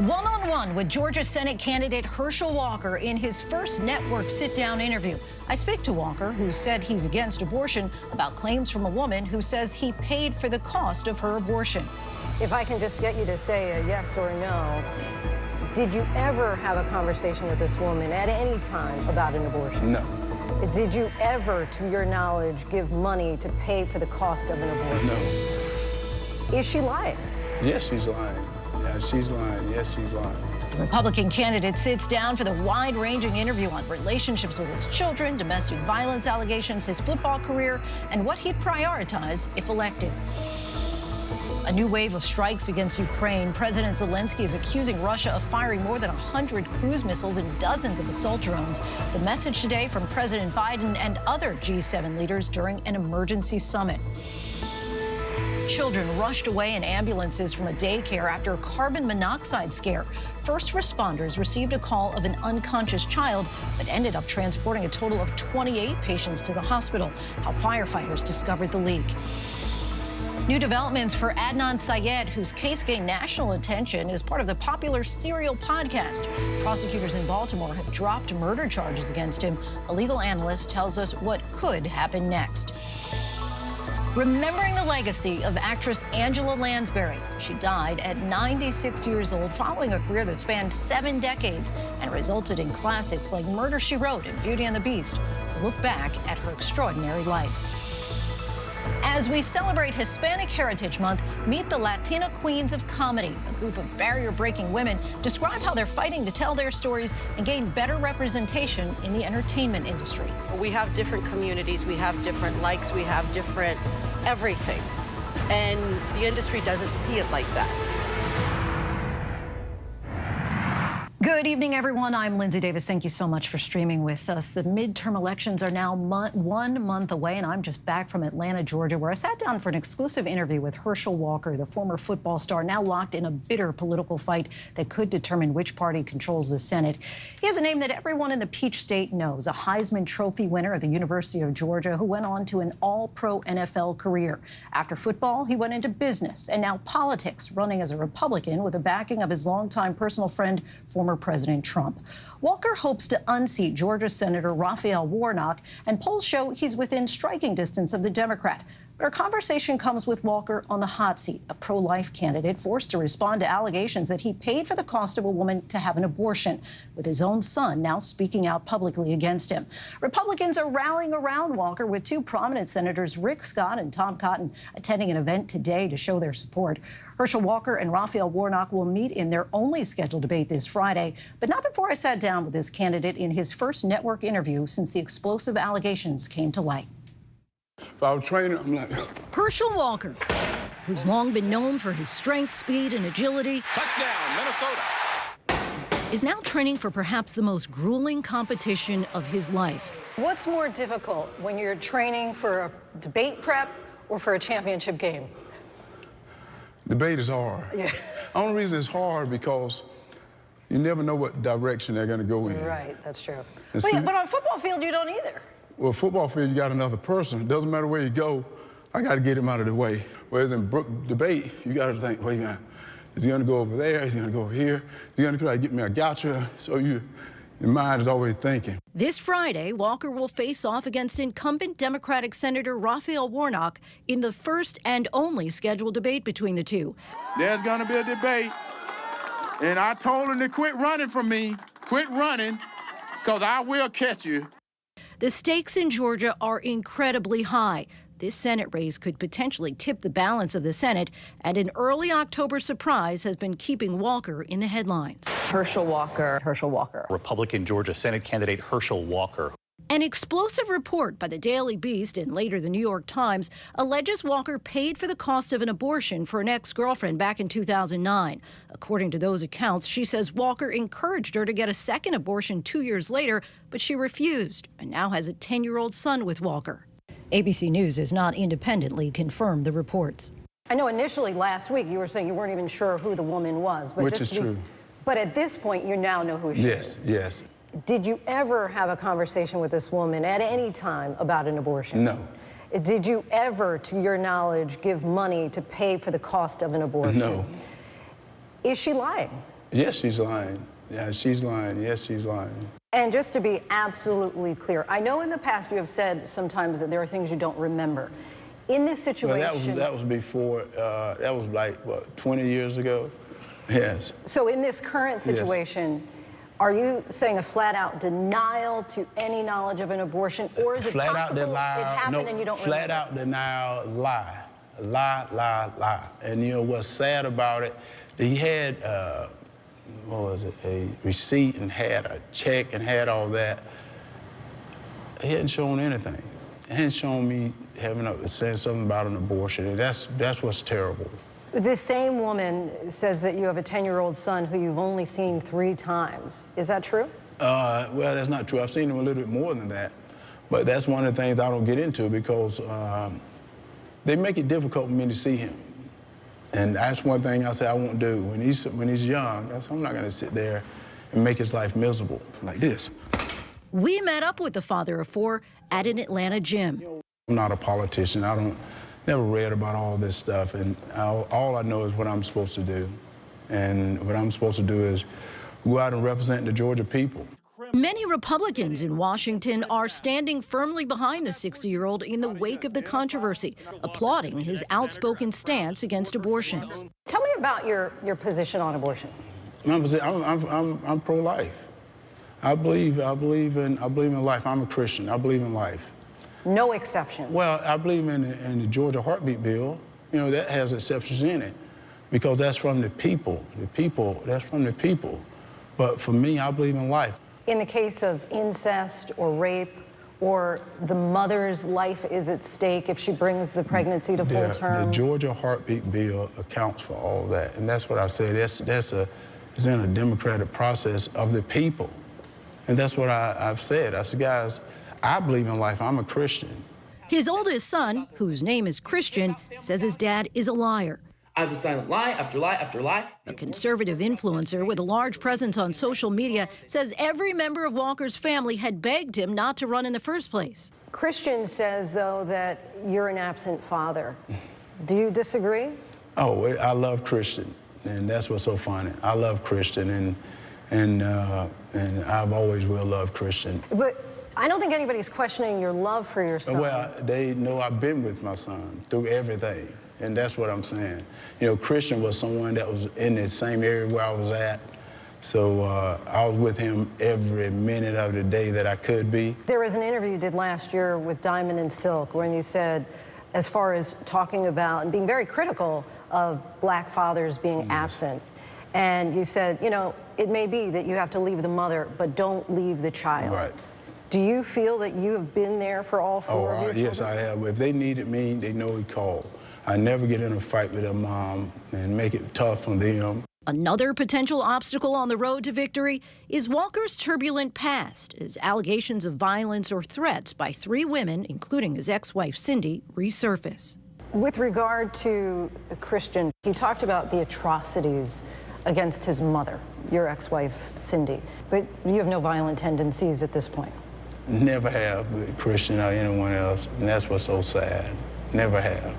One-on-one with Georgia Senate candidate Herschel Walker in his first network sit-down interview. I speak to Walker, who said he's against abortion, about claims from a woman who says he paid for the cost of her abortion. If I can just get you to say a yes or a no, did you ever have a conversation with this woman at any time about an abortion? No. Did you ever, to your knowledge, give money to pay for the cost of an abortion? No. Is she lying? Yes, she's lying. Yeah, she's lying. Yes, she's lying. The Republican candidate sits down for the wide-ranging interview on relationships with his children, domestic violence allegations, his football career, and what he'd prioritize if elected. A new wave of strikes against Ukraine. President Zelensky is accusing Russia of firing more than 100 cruise missiles and dozens of assault drones. The message today from President Biden and other G7 leaders during an emergency summit. Children rushed away in ambulances from a daycare after a carbon monoxide scare. First responders received a call of an unconscious child, but ended up transporting a total of 28 patients to the hospital. How firefighters discovered the leak. New developments for Adnan Syed, whose case gained national attention as part of the popular Serial podcast. Prosecutors in Baltimore have dropped murder charges against him. A legal analyst tells us what could happen next. Remembering the legacy of actress Angela Lansbury. She died at 96 years old following a career that spanned 7 decades and resulted in classics like Murder, She Wrote and Beauty and the Beast. Look back at her extraordinary life. As we celebrate Hispanic Heritage Month, meet the Latina Queens of Comedy. A group of barrier-breaking women describe how they're fighting to tell their stories and gain better representation in the entertainment industry. We have different communities, we have different likes, we have different everything. And the industry doesn't see it like that. Good evening, everyone. I'm Lindsay Davis. Thank you so much for streaming with us. The midterm elections are now 1 month away, and I'm just back from Atlanta, Georgia, where I sat down for an exclusive interview with Herschel Walker, the former football star, now locked in a bitter political fight that could determine which party controls the Senate. He has a name that everyone in the Peach State knows, a Heisman Trophy winner at the University of Georgia who went on to an all-pro NFL career. After football, he went into business and now politics, running as a Republican with the backing of his longtime personal friend, former President Trump. Walker hopes to unseat Georgia Senator Raphael Warnock, and polls show he's within striking distance of the Democrat. But our conversation comes with Walker on the hot seat, a pro-life candidate forced to respond to allegations that he paid for the cost of a woman to have an abortion, with his own son now speaking out publicly against him. Republicans are rallying around Walker, with 2 prominent senators, Rick Scott and Tom Cotton, attending an event today to show their support. Herschel Walker and Raphael Warnock will meet in their only scheduled debate this Friday, but not before I sat down with this candidate in his first network interview since the explosive allegations came to light. If I was training, I'm like... Herschel Walker, who's long been known for his strength, speed, and agility, Touchdown, Minnesota, is now training for perhaps the most grueling competition of his life. What's more difficult when you're training for a debate prep or for a championship game? Debate is hard. Yeah. The only reason it's hard because you never know what direction they're going to go in. Right, that's true. And But, see- but on a football field, you don't either. Well, football field, you got another person. It doesn't matter where you go. I got to get him out of the way. Whereas in debate, you got to think, wait a minute, is he going to go over there? Is he going to go over here? Is he going to try to get me a gotcha? So your mind is always thinking. This Friday, Walker will face off against incumbent Democratic Senator Raphael Warnock in the first and only scheduled debate between the two. There's going to be a debate, and I told him to quit running from me. Quit running, because I will catch you. The stakes in Georgia are incredibly high. This Senate race could potentially tip the balance of the Senate, and an early October surprise has been keeping Walker in the headlines. Herschel Walker. Herschel Walker. Republican Georgia Senate candidate Herschel Walker. An explosive report by the Daily Beast and later the New York Times alleges Walker paid for the cost of an abortion for an ex-girlfriend back in 2009. According to those accounts, she says Walker encouraged her to get a second abortion 2 years later, but she refused and now has a 10-year-old son with Walker. ABC News has not independently confirmed the reports. I know initially last week you were saying you weren't even sure who the woman was. But Which is true. But at this point, you now know who she is. Yes. Did you ever have a conversation with this woman at any time about an abortion? No. Did you ever, to your knowledge, give money to pay for the cost of an abortion? No. Is she lying? Yes, she's lying. Yeah, she's lying. Yes, she's lying. And just to be absolutely clear, I know in the past you have said sometimes that there are things you don't remember. In this situation... Well, that was before, that was like, what, 20 years ago? Yes. So in this current situation, yes. Are you saying a flat-out denial to any knowledge of an abortion, or is it possible it happened and you don't remember? Flat-out denial, lie. Lie, lie, lie. And you know what's sad about it? He had, what was it, a receipt and had a check and had all that. He hadn't shown anything. He hadn't shown me saying something about an abortion, and that's what's terrible. This same woman says that you have a 10-year-old son who you've only seen 3 times. Is that true? Well, that's not true. I've seen him a little bit more than that. But that's one of the things I don't get into because they make it difficult for me to see him. And that's one thing I say I won't do. When he's young, I'm not going to sit there and make his life miserable like this. We met up with the father of 4 at an Atlanta gym. I'm not a politician. Never read about all this stuff, and all I know is what I'm supposed to do. And what I'm supposed to do is go out and represent the Georgia people. Many Republicans in Washington are standing firmly behind the 60-year-old in the wake of the controversy, applauding his outspoken stance against abortions. Tell me about your position on abortion. I'm pro-life. I believe in life. I'm a Christian. I believe in life. No exception. Well, I believe in the Georgia heartbeat bill. You know, that has exceptions in it because that's from the people. That's from the people. But for me, I believe in life. In the case of incest or rape, or the mother's life is at stake if she brings the pregnancy to full term? The Georgia heartbeat bill accounts for all that. And that's what I said. It's in a democratic process of the people. And that's what I've said. I said, guys, I believe in life. I'm a Christian. His oldest son, whose name is Christian, says his dad is a liar. I was silent lie after lie after lie. A conservative influencer with a large presence on social media says every member of Walker's family had begged him not to run in the first place. Christian says, though, that you're an absent father. Do you disagree? Oh, I love Christian, and that's what's so funny. I love Christian, and I've always will love Christian. But I don't think anybody's questioning your love for your son. Well, they know I've been with my son through everything, and that's what I'm saying. You know, Christian was someone that was in the same area where I was at, so I was with him every minute of the day that I could be. There was an interview you did last year with Diamond and Silk when you said, as far as talking about and being very critical of black fathers being absent, and you said, you know, it may be that you have to leave the mother, but don't leave the child. Right. Do you feel that you have been there for all 4 of your children? Yes, I have. If they needed me, they know who to call. I never get in a fight with their mom and make it tough on them. Another potential obstacle on the road to victory is Walker's turbulent past, as allegations of violence or threats by 3 women, including his ex-wife Cindy, resurface. With regard to Christian, he talked about the atrocities against his mother, your ex-wife Cindy, but you have no violent tendencies at this point. Never have with Christian or anyone else, and that's what's so sad. Never have.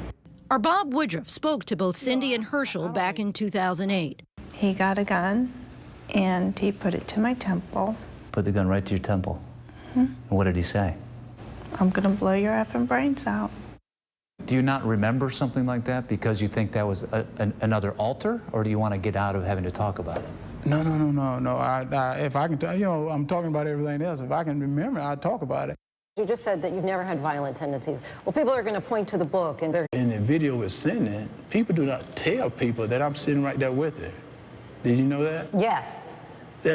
Our Bob Woodruff spoke to both Cindy and Herschel back in 2008. He got a gun, and he put it to my temple. Put the gun right to your temple? Mm-hmm. What did he say? I'm gonna blow your effing brains out. Do you not remember something like that because you think that was another altar, or do you want to get out of having to talk about it? No. If I can, you know, I'm talking about everything else. If I can remember, I'd talk about it. You just said that you've never had violent tendencies. Well, people are going to point to the book, and they're... In the video with Cindy, people do not tell people that I'm sitting right there with her. Did you know that? Yes.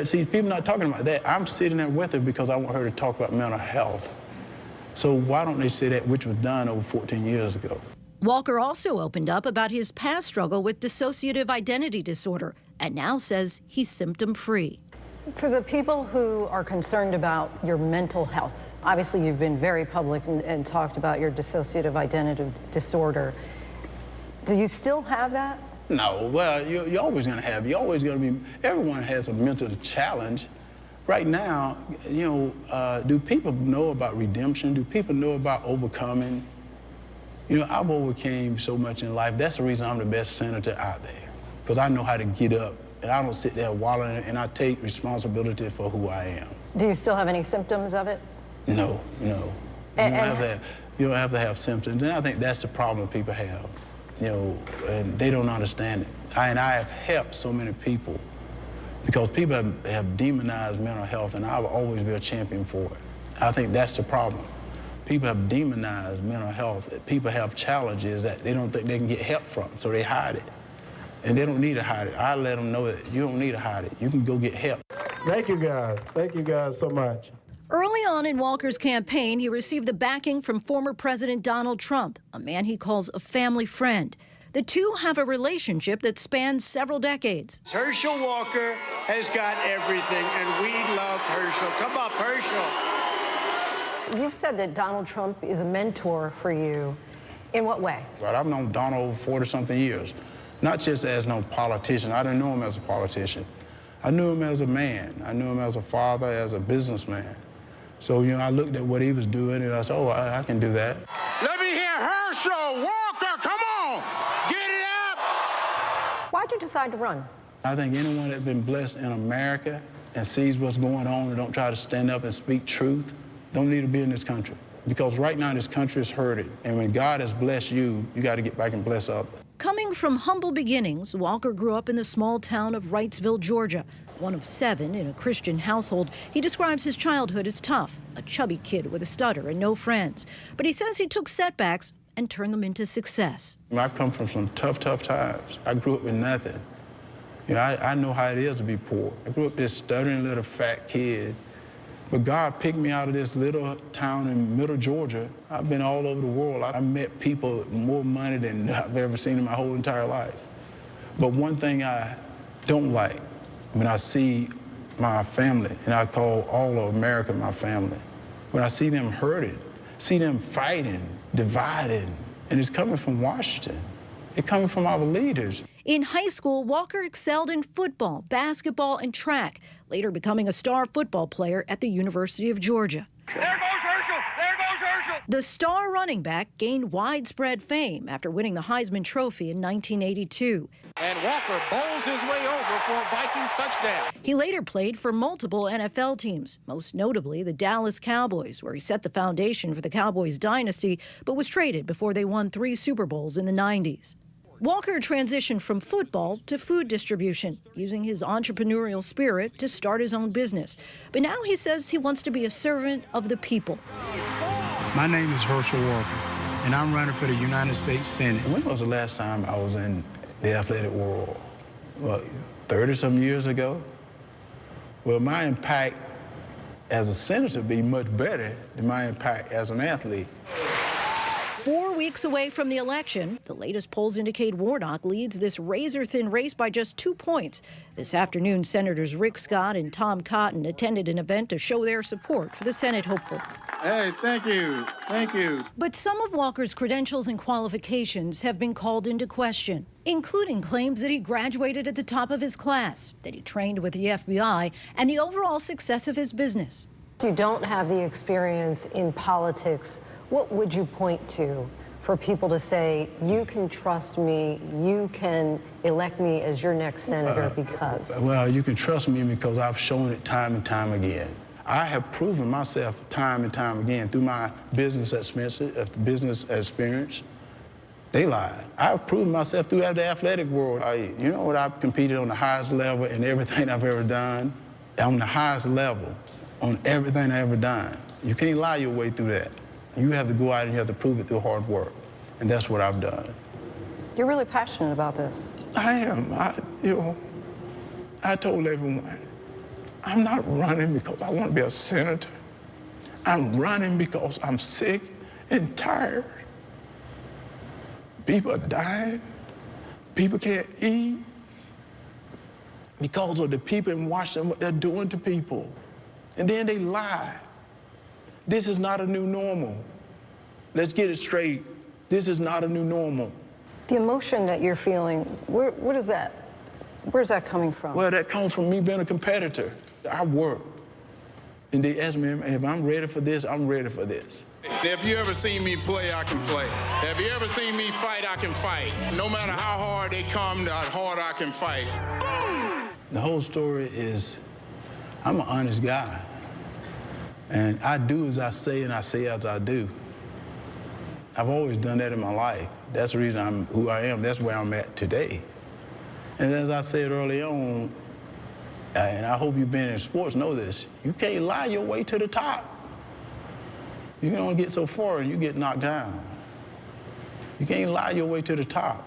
See, people not talking about that. I'm sitting there with her because I want her to talk about mental health. So why don't they say that, which was done over 14 years ago? Walker also opened up about his past struggle with dissociative identity disorder and now says he's symptom-free. For the people who are concerned about your mental health, obviously you've been very public and talked about your dissociative identity disorder. Do you still have that? No, well, you're always going to have, everyone has a mental challenge. Right now, you know, do people know about redemption? Do people know about overcoming? You know, I've overcame so much in life. That's the reason I'm the best senator out there, because I know how to get up and I don't sit there wallowing in it, and I take responsibility for who I am. Do you still have any symptoms of it? No. You don't have to have symptoms. And I think that's the problem people have, and they don't understand it. I have helped so many people because people have demonized mental health, and I will always be a champion for it. I think that's the problem. People have demonized mental health. People have challenges that they don't think they can get help from, so they hide it. And they don't need to hide it. I let them know that you don't need to hide it. You can go get help. Thank you guys. Thank you guys so much. Early on in Walker's campaign, he received the backing from former President Donald Trump, a man he calls a family friend. The two have a relationship that spans several decades. Herschel Walker has got everything, and we love Herschel. Come up, Herschel. You've said that Donald Trump is a mentor for you. In what way? Right, I've known Donald 40-something years, not just as no politician. I didn't know him as a politician. I knew him as a man. I knew him as a father, as a businessman. So, I looked at what he was doing, and I said, oh, I can do that. Let me hear Herschel Walker. Come on, get it up. Why'd you decide to run? I think anyone that's been blessed in America and sees what's going on and don't try to stand up and speak truth don't need to be in this country. Because right now this country is hurting. And when God has blessed you, you got to get back and bless others. Coming from humble beginnings, Walker grew up in the small town of Wrightsville, Georgia. One of 7 in a Christian household, he describes his childhood as tough, a chubby kid with a stutter and no friends. But he says he took setbacks and turned them into success. I've come from some tough times. I grew up with nothing. I know how it is to be poor. I grew up this stuttering little fat kid. But God picked me out of this little town in middle Georgia. I've been all over the world. I met people with more money than I've ever seen in my whole entire life. But one thing I don't like, when I see my family, and I call all of America my family, when I see them hurted, see them fighting, divided, and it's coming from Washington. It's coming from our leaders. In high school, Walker excelled in football, basketball, and track, later becoming a star football player at the University of Georgia. There goes Herschel. There goes Herschel. The star running back gained widespread fame after winning the Heisman Trophy in 1982. And Walker bowls his way over for a Vikings touchdown. He later played for multiple NFL teams, most notably the Dallas Cowboys, where he set the foundation for the Cowboys dynasty, but was traded before they won 3 Super Bowls in the 90s. Walker transitioned from football to food distribution, using his entrepreneurial spirit to start his own business. But now he says he wants to be a servant of the people. My name is Herschel Walker, and I'm running for the United States Senate. When was the last time I was in the athletic world? What, 30-some years ago? Well, my impact as a senator would be much better than my impact as an athlete. 4 weeks away from the election, the latest polls indicate Warnock leads this razor-thin race by just 2 points. This afternoon, Senators Rick Scott and Tom Cotton attended an event to show their support for the Senate hopeful. Hey, thank you. Thank you. But some of Walker's credentials and qualifications have been called into question, including claims that he graduated at the top of his class, that he trained with the FBI, and the overall success of his business. You don't have the experience in politics. What would you point to for people to say, you can trust me, you can elect me as your next senator because? Well, you can trust me because I've shown it time and time again. I have proven myself time and time again through my business experience. They lied. I've proven myself throughout the athletic world. You know what? I've competed on the highest level in everything I've ever done. On the highest level on everything I've ever done. You can't lie your way through that. You have to go out and you have to prove it through hard work. And that's what I've done. You're really passionate about this. I am. I told everyone, I'm not running because I want to be a senator. I'm running because I'm sick and tired. People are dying. People can't eat because of the people in Washington, what they're doing to people. And then they lie. This is not a new normal. Let's get it straight. This is not a new normal. The emotion that you're feeling, where's that coming from? Well, that comes from me being a competitor. I work. And they ask me, if I'm ready for this, I'm ready for this. If you ever seen me play, I can play. If you ever seen me fight, I can fight. No matter how hard they come, how hard I can fight. Boom! The whole story is, I'm an honest guy. And I do as I say and I say as I do. I've always done that in my life. That's the reason I'm who I am. That's where I'm at today. And as I said early on, and I hope you've been in sports know this, you can't lie your way to the top. You can only get so far and you get knocked down. You can't lie your way to the top.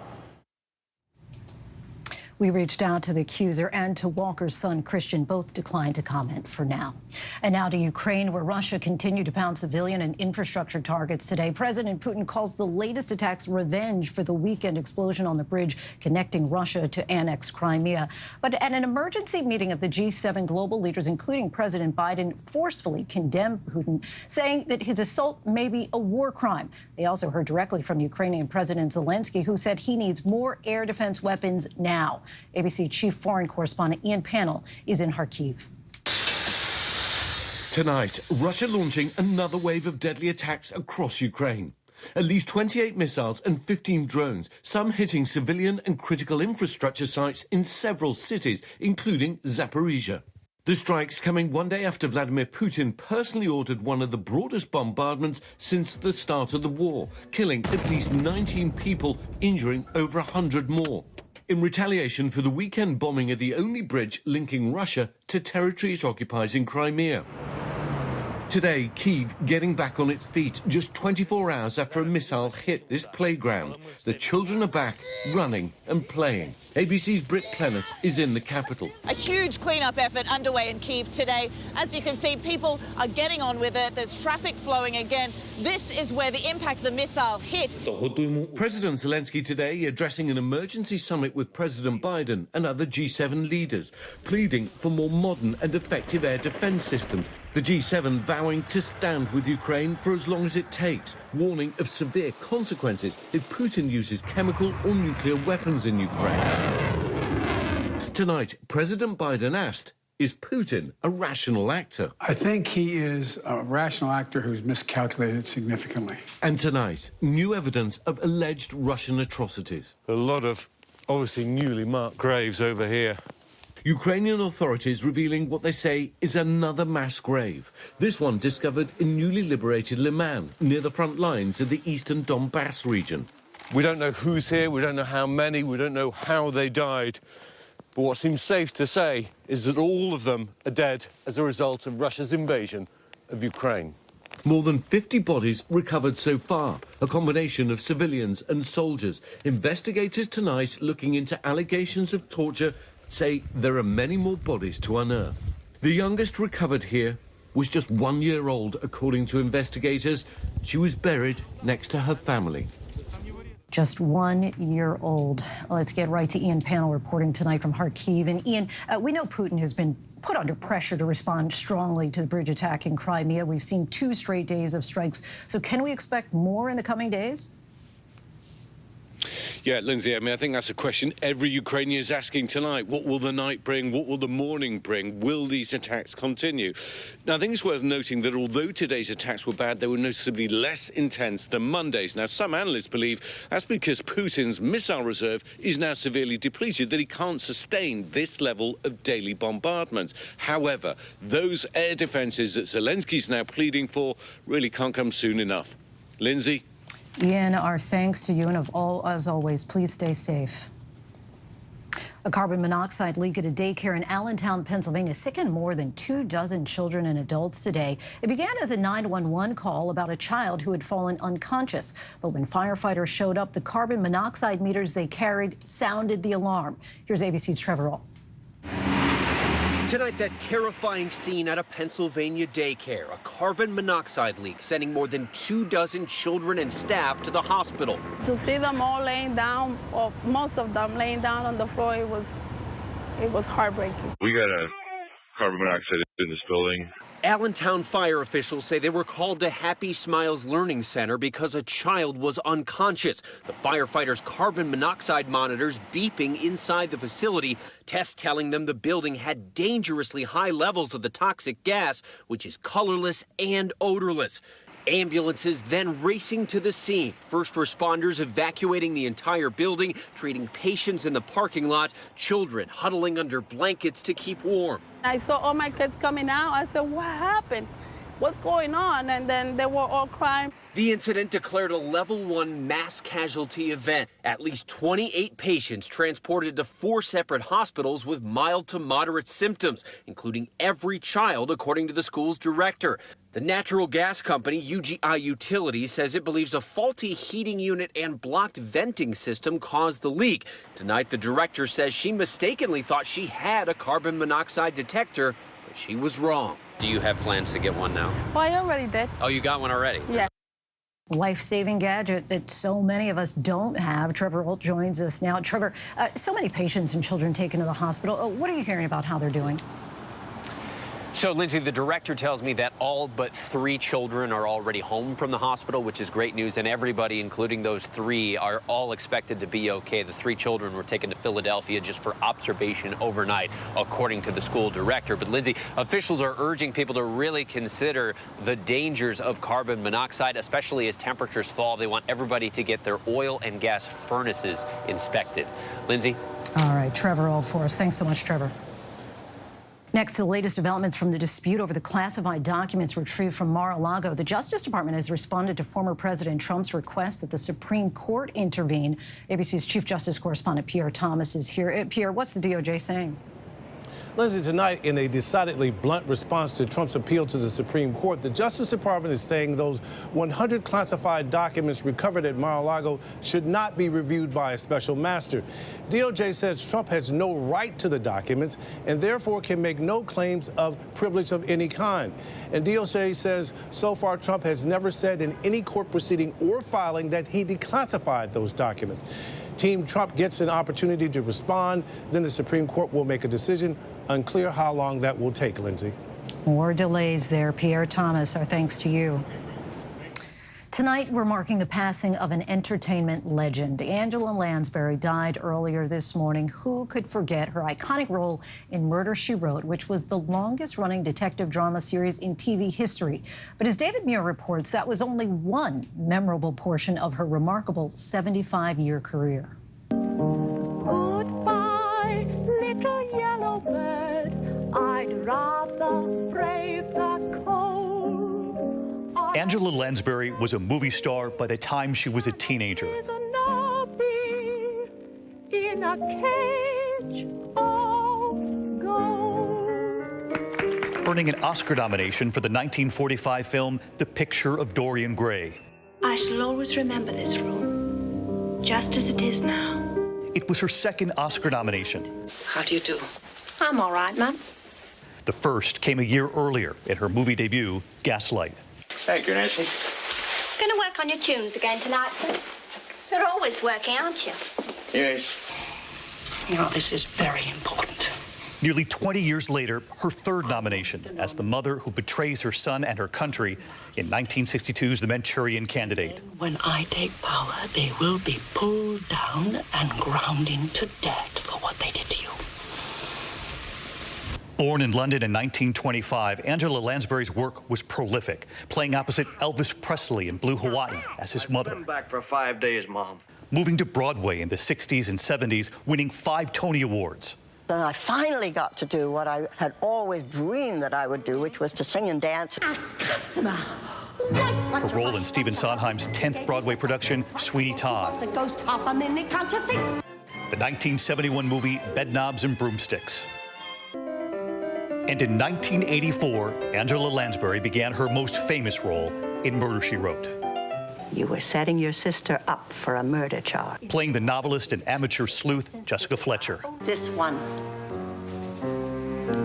We reached out to the accuser and to Walker's son, Christian. Both declined to comment for now. And now to Ukraine, where Russia continued to pound civilian and infrastructure targets today. President Putin calls the latest attacks revenge for the weekend explosion on the bridge connecting Russia to annex Crimea. But at an emergency meeting of the G7 global leaders, including President Biden, forcefully condemned Putin, saying that his assault may be a war crime. They also heard directly from Ukrainian President Zelensky, who said he needs more air defense weapons now. ABC Chief Foreign Correspondent Ian Pannell is in Kharkiv. Tonight, Russia launching another wave of deadly attacks across Ukraine. At least 28 missiles and 15 drones, some hitting civilian and critical infrastructure sites in several cities, including Zaporizhia. The strikes coming one day after Vladimir Putin personally ordered one of the broadest bombardments since the start of the war, killing at least 19 people, injuring over 100 more. In retaliation for the weekend bombing of the only bridge linking Russia to territory it occupies in Crimea. Today, Kyiv getting back on its feet just 24 hours after a missile hit this playground. The children are back, running and playing. ABC's Britt Clennett is in the capital. A huge clean-up effort underway in Kyiv today. As you can see, people are getting on with it. There's traffic flowing again. This is where the impact of the missile hit. President Zelensky today addressing an emergency summit with President Biden and other G7 leaders, pleading for more modern and effective air defense systems. The G7 vowing to stand with Ukraine for as long as it takes, warning of severe consequences if Putin uses chemical or nuclear weapons in Ukraine. Tonight, President Biden asked, is Putin a rational actor? I think he is a rational actor who's miscalculated significantly. And tonight, new evidence of alleged Russian atrocities. A lot of obviously newly marked graves over here. Ukrainian authorities revealing what they say is another mass grave. This one discovered in newly liberated Liman, near the front lines of the eastern Donbass region. We don't know who's here, we don't know how many, we don't know how they died. But what seems safe to say is that all of them are dead as a result of Russia's invasion of Ukraine. More than 50 bodies recovered so far, a combination of civilians and soldiers. Investigators tonight looking into allegations of torture say there are many more bodies to unearth. The youngest recovered here was just 1 year old, according to investigators. She was buried next to her family. Just 1 year old. Let's get right to Ian Pannell reporting tonight from Kharkiv. And Ian, we know Putin has been put under pressure to respond strongly to the bridge attack in Crimea. We've seen 2 straight days of strikes. So can we expect more in the coming days? Yeah, Lindsay, I mean, I think that's a question every Ukrainian is asking tonight. What will the night bring? What will the morning bring? Will these attacks continue? Now, I think it's worth noting that although today's attacks were bad, they were noticeably less intense than Monday's. Now, some analysts believe that's because Putin's missile reserve is now severely depleted, that he can't sustain this level of daily bombardments. However, those air defenses that Zelensky's now pleading for really can't come soon enough. Lindsay? Ian, our thanks to you, and as always, please stay safe. A carbon monoxide leak at a daycare in Allentown, Pennsylvania, sickened more than 24 children and adults today. It began as a 911 call about a child who had fallen unconscious. But when firefighters showed up, the carbon monoxide meters they carried sounded the alarm. Here's ABC's Trevor All. Tonight, that terrifying scene at a Pennsylvania daycare, a carbon monoxide leak sending more than 24 children and staff to the hospital. To see them all laying down, or most of them laying down on the floor, it was heartbreaking. We got a carbon monoxide in this building. Allentown fire officials say they were called to Happy Smiles Learning Center because a child was unconscious. The firefighters' carbon monoxide monitors beeping inside the facility, tests telling them the building had dangerously high levels of the toxic gas, which is colorless and odorless. Ambulances then racing to the scene. First responders evacuating the entire building, treating patients in the parking lot, children huddling under blankets to keep warm. I saw all my kids coming out. I said, what happened? What's going on? And then they were all crying. The incident declared a level 1 mass casualty event. At least 28 patients transported to 4 separate hospitals with mild to moderate symptoms, including every child, according to the school's director. The natural gas company, UGI Utilities, says it believes a faulty heating unit and blocked venting system caused the leak. Tonight, the director says she mistakenly thought she had a carbon monoxide detector, but she was wrong. Do you have plans to get one now? Oh, I already did. Oh, you got one already? Yeah. Life-saving gadget that so many of us don't have. Trevor Holt joins us now. Trevor, so many patients and children taken to the hospital. What are you hearing about how they're doing? So, Lindsay, the director tells me that all but 3 children are already home from the hospital, which is great news, and everybody, including those 3, are all expected to be okay. The 3 children were taken to Philadelphia just for observation overnight, according to the school director. But, Lindsay, officials are urging people to really consider the dangers of carbon monoxide, especially as temperatures fall. They want everybody to get their oil and gas furnaces inspected. Lindsay? All right, Trevor Holt for us. Thanks so much, Trevor. Next to the latest developments from the dispute over the classified documents retrieved from Mar-a-Lago, the Justice Department has responded to former President Trump's request that the Supreme Court intervene. ABC's Chief Justice correspondent Pierre Thomas is here. Pierre, what's the DOJ saying? Lindsay, tonight, in a decidedly blunt response to Trump's appeal to the Supreme Court, the Justice Department is saying those 100 classified documents recovered at Mar-a-Lago should not be reviewed by a special master. DOJ says Trump has no right to the documents and therefore can make no claims of privilege of any kind. And DOJ says so far Trump has never said in any court proceeding or filing that he declassified those documents. Team Trump gets an opportunity to respond, then the Supreme Court will make a decision. Unclear how long that will take, Lindsay. More delays there. Pierre Thomas, our thanks to you. Tonight, we're marking the passing of an entertainment legend. Angela Lansbury died earlier this morning. Who could forget her iconic role in Murder, She Wrote, which was the longest-running detective drama series in TV history. But as David Muir reports, that was only one memorable portion of her remarkable 75-year career. Goodbye, little yellow bird. I'd rather brave the cold. Angela Lansbury was a movie star by the time she was a teenager. In a cage of gold. Earning an Oscar nomination for the 1945 film The Picture of Dorian Gray. I shall always remember this room, just as it is now. It was her second Oscar nomination. How do you do? I'm all right, Mum. The first came a year earlier in her movie debut, Gaslight. Thank you, Nancy. Going to work on your tunes again tonight, sir? You're always working, aren't you? Yes. You know, this is very important. Nearly 20 years later, her third nomination as the mother who betrays her son and her country in 1962's The Manchurian Candidate. When I take power, they will be pulled down and ground into dirt for what they did to you. Born in London in 1925, Angela Lansbury's work was prolific, playing opposite Elvis Presley in Blue Hawaii as his mother. I've been back for 5 days, Mom. Moving to Broadway in the 60s and 70s, winning 5 Tony Awards. Then I finally got to do what I had always dreamed that I would do, which was to sing and dance. Her role in Stephen Sondheim's 10th Broadway production, Sweeney Todd. The 1971 movie Bedknobs and Broomsticks. And in 1984, Angela Lansbury began her most famous role in Murder, She Wrote. You were setting your sister up for a murder charge. Playing the novelist and amateur sleuth, Jessica Fletcher. This one,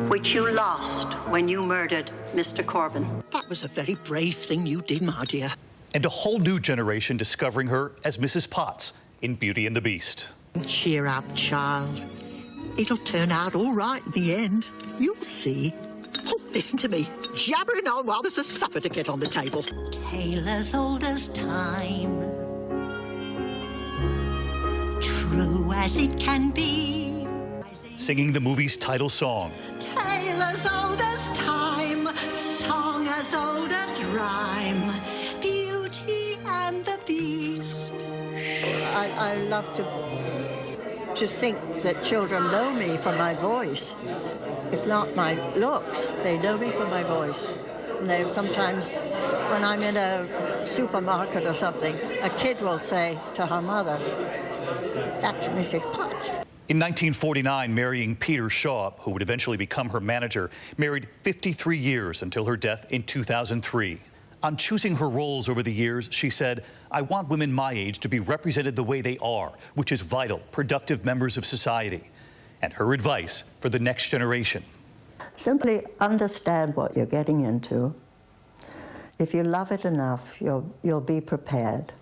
which you lost when you murdered Mr. Corbin. That was a very brave thing you did, my dear. And a whole new generation discovering her as Mrs. Potts in Beauty and the Beast. Cheer up, child. It'll turn out all right in the end. You'll see. Oh, listen to me. Jabbering on while there's a supper to get on the table. Tale as old as time. True as it can be. Singing the movie's title song. Tale as old as time. Song as old as rhyme. I love to think that children know me from my voice. If not my looks, they know me from my voice. And they sometimes, when I'm in a supermarket or something, a kid will say to her mother, "That's Mrs. Potts." In 1949, marrying Peter Shaw, who would eventually become her manager, married 53 years until her death in 2003. On choosing her roles over the years, she said, "I want women my age to be represented the way they are, which is vital, productive members of society." And her advice for the next generation. Simply understand what you're getting into. If you love it enough, you'll be prepared,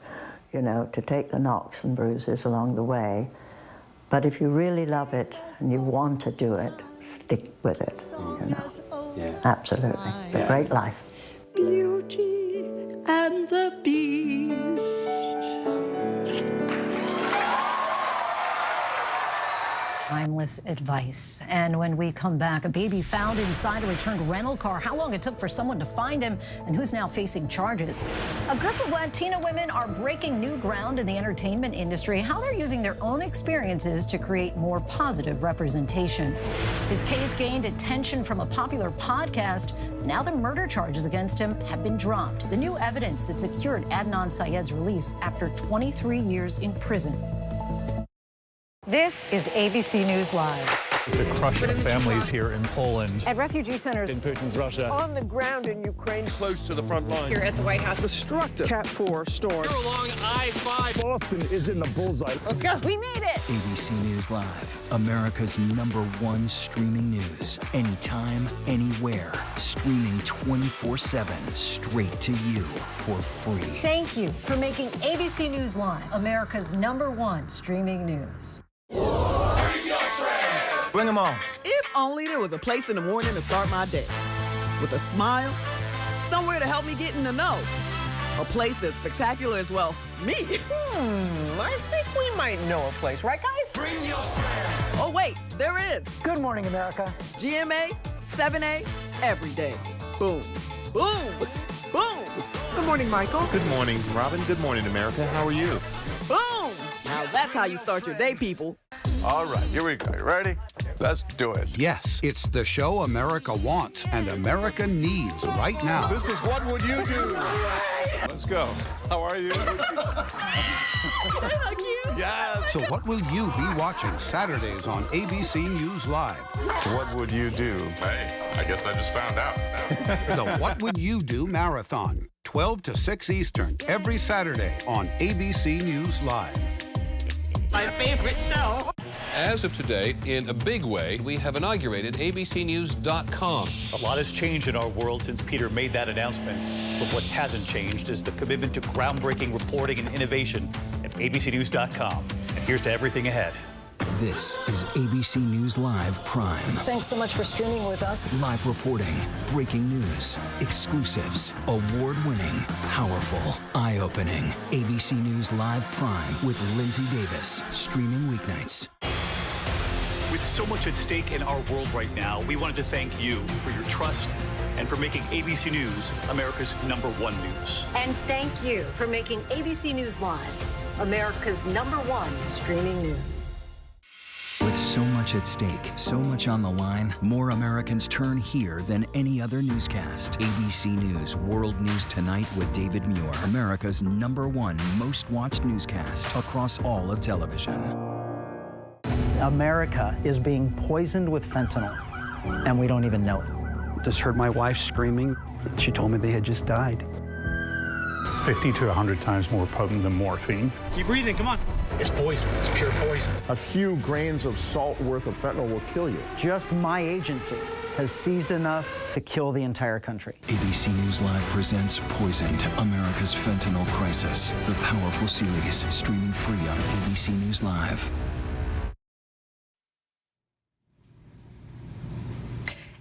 you know, to take the knocks and bruises along the way. But if you really love it and you want to do it, stick with it, you know. Yeah. Absolutely. It's a great life. Beauty and the Beast. Timeless advice. And when we come back, a baby found inside a returned rental car, how long it took for someone to find him, and who's now facing charges. A group of Latina women are breaking new ground in the entertainment industry, how they're using their own experiences to create more positive representation. His case gained attention from a popular podcast. Now the murder charges against him have been dropped. The new evidence that secured Adnan Syed's release after 23 years in prison. This is ABC News Live. The crush of families here in Poland. At refugee centers in Putin's Russia. On the ground in Ukraine. Close to the front line. Here at the White House. Destructive Cat 4 storm. Here along I-5. Boston is in the bullseye. Let's go. We made it. ABC News Live, America's #1 streaming news. Anytime, anywhere. Streaming 24/7, straight to you for free. Thank you for making ABC News Live America's #1 streaming news. Bring them on. If only there was a place in the morning to start my day. With a smile, somewhere to help me get in the know. A place as spectacular as, well, me. I think we might know a place, right, guys? Bring your friends. Oh, wait, there is. Good morning, America. GMA, 7A, every day. Boom, boom, boom. Good morning, Michael. Good morning, Robin. Good morning, America. How are you? Boom. Now that's how you start your day, people. All right, here we go. You ready? Let's do it. Yes, it's the show America wants and America needs right now. This is What Would You Do? Let's go. How are you? Yes. So what will you be watching Saturdays on ABC News Live? What would you do? Hey, I guess I just found out. The What Would You Do Marathon, 12 to 6 Eastern, every Saturday on ABC News Live. My favorite show. As of today, in a big way, we have inaugurated abcnews.com. A lot has changed in our world since Peter made that announcement. But what hasn't changed is the commitment to groundbreaking reporting and innovation at abcnews.com. And here's to everything ahead. This is ABC News Live Prime. Thanks so much for streaming with us. Live reporting, breaking news, exclusives, award-winning, powerful, eye-opening. ABC News Live Prime with Lindsay Davis, streaming weeknights. With so much at stake in our world right now, we wanted to thank you for your trust and for making ABC News America's #1 news. And thank you for making ABC News Live America's #1 streaming news. With so much at stake, so much on the line, more Americans turn here than any other newscast. ABC News World News Tonight with David Muir, America's #1 most watched newscast across all of television. America is being poisoned with fentanyl, and we don't even know it. Just heard my wife screaming. She told me they had just died. 50 to 100 times more potent than morphine. Keep breathing, come on. It's poison. It's pure poison. A few grains of salt worth of fentanyl will kill you. Just my agency has seized enough to kill the entire country. ABC News Live presents Poisoned, America's Fentanyl Crisis. The powerful series, streaming free on ABC News Live.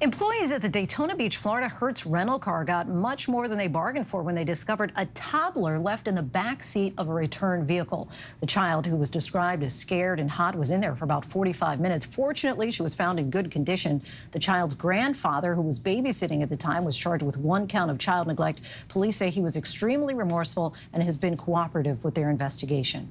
Employees at the Daytona Beach, Florida Hertz rental car got much more than they bargained for when they discovered a toddler left in the back seat of a return vehicle. The child, who was described as scared and hot, was in there for about 45 minutes. Fortunately, she was found in good condition. The child's grandfather, who was babysitting at the time, was charged with 1 count of child neglect. Police say he was extremely remorseful and has been cooperative with their investigation.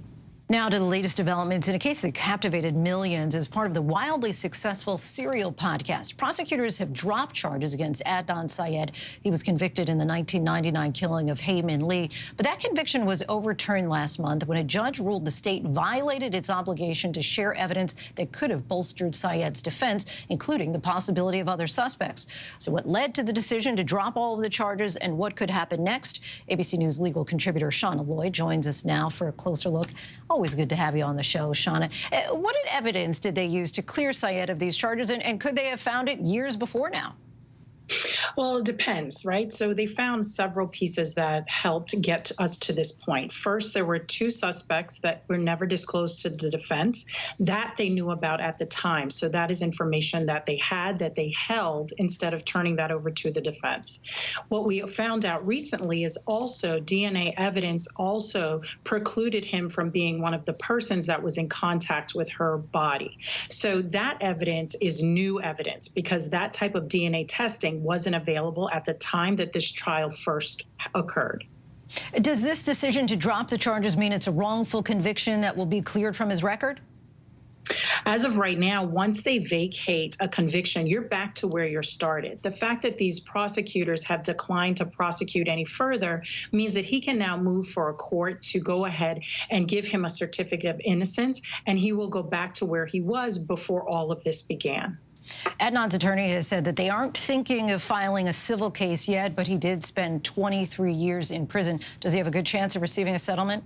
Now to the latest developments in a case that captivated millions as part of the wildly successful Serial podcast. Prosecutors have dropped charges against Adnan Syed. He was convicted in the 1999 killing of Hae Min Lee. But that conviction was overturned last month when a judge ruled the state violated its obligation to share evidence that could have bolstered Syed's defense, including the possibility of other suspects. So what led to the decision to drop all of the charges and what could happen next? ABC News legal contributor Shauna Lloyd joins us now for a closer look. Always good to have you on the show, Shauna. What evidence did they use to clear Syed of these charges, and could they have found it years before now? Well, it depends, right? So they found several pieces that helped get us to this point. First, there were 2 suspects that were never disclosed to the defense that they knew about at the time. So that is information that they had, that they held, instead of turning that over to the defense. What we found out recently is also DNA evidence also precluded him from being one of the persons that was in contact with her body. So that evidence is new evidence because that type of DNA testing wasn't available at the time that this trial first occurred. Does this decision to drop the charges mean it's a wrongful conviction that will be cleared from his record? As of right now, once they vacate a conviction, you're back to where you started. The fact that these prosecutors have declined to prosecute any further means that he can now move for a court to go ahead and give him a certificate of innocence, and he will go back to where he was before all of this began. Adnan's attorney has said that they aren't thinking of filing a civil case yet, but he did spend 23 years in prison. Does he have a good chance of receiving a settlement?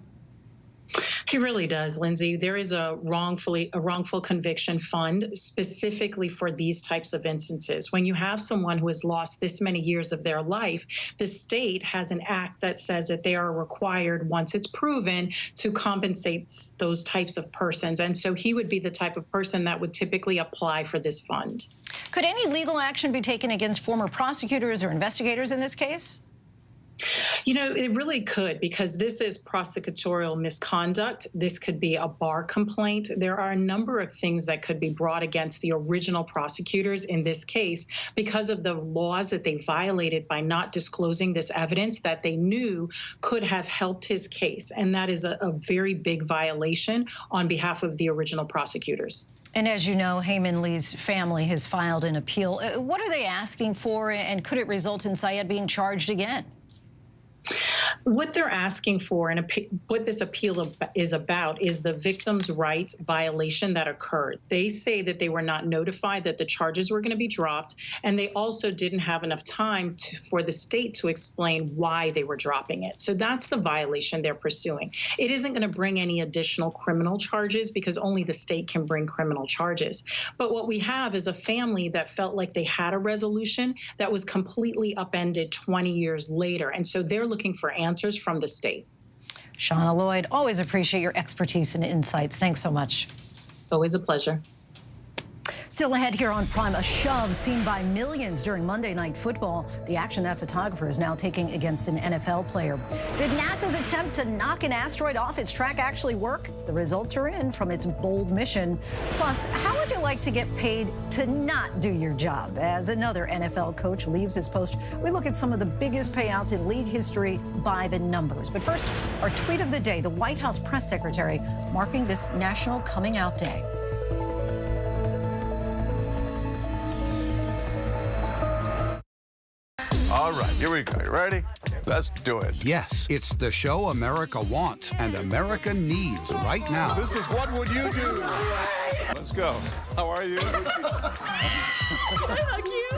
He really does, Lindsay. There is a wrongful conviction fund specifically for these types of instances. When you have someone who has lost this many years of their life, the state has an act that says that they are required, once it's proven, to compensate those types of persons. And so he would be the type of person that would typically apply for this fund. Could any legal action be taken against former prosecutors or investigators in this case? You know, it really could, because this is prosecutorial misconduct. This could be a bar complaint. There are a number of things that could be brought against the original prosecutors in this case because of the laws that they violated by not disclosing this evidence that they knew could have helped his case. And that is a very big violation on behalf of the original prosecutors. And as you know, Hae Min Lee's family has filed an appeal. What are they asking for, and could it result in Syed being charged again? What they're asking for and what this appeal is about is the victim's rights violation that occurred. They say that they were not notified that the charges were going to be dropped, and they also didn't have enough time for the state to explain why they were dropping it. So that's the violation they're pursuing. It isn't going to bring any additional criminal charges because only the state can bring criminal charges. But what we have is a family that felt like they had a resolution that was completely upended 20 years later. And so they're looking for answers from the state. Shauna Lloyd, always appreciate your expertise and insights. Thanks so much. Always a pleasure. Still ahead here on Prime, a shove seen by millions during Monday Night Football. The action that photographer is now taking against an NFL player. Did NASA's attempt to knock an asteroid off its track actually work? The results are in from its bold mission. Plus, how would you like to get paid to not do your job? As another NFL coach leaves his post, we look at some of the biggest payouts in league history by the numbers. But first, our tweet of the day, the White House press secretary marking this National Coming Out Day. All right, here we go. You ready? Let's do it. Yes, it's the show America wants and America needs right now. This is What Would You Do? Let's go. How are you?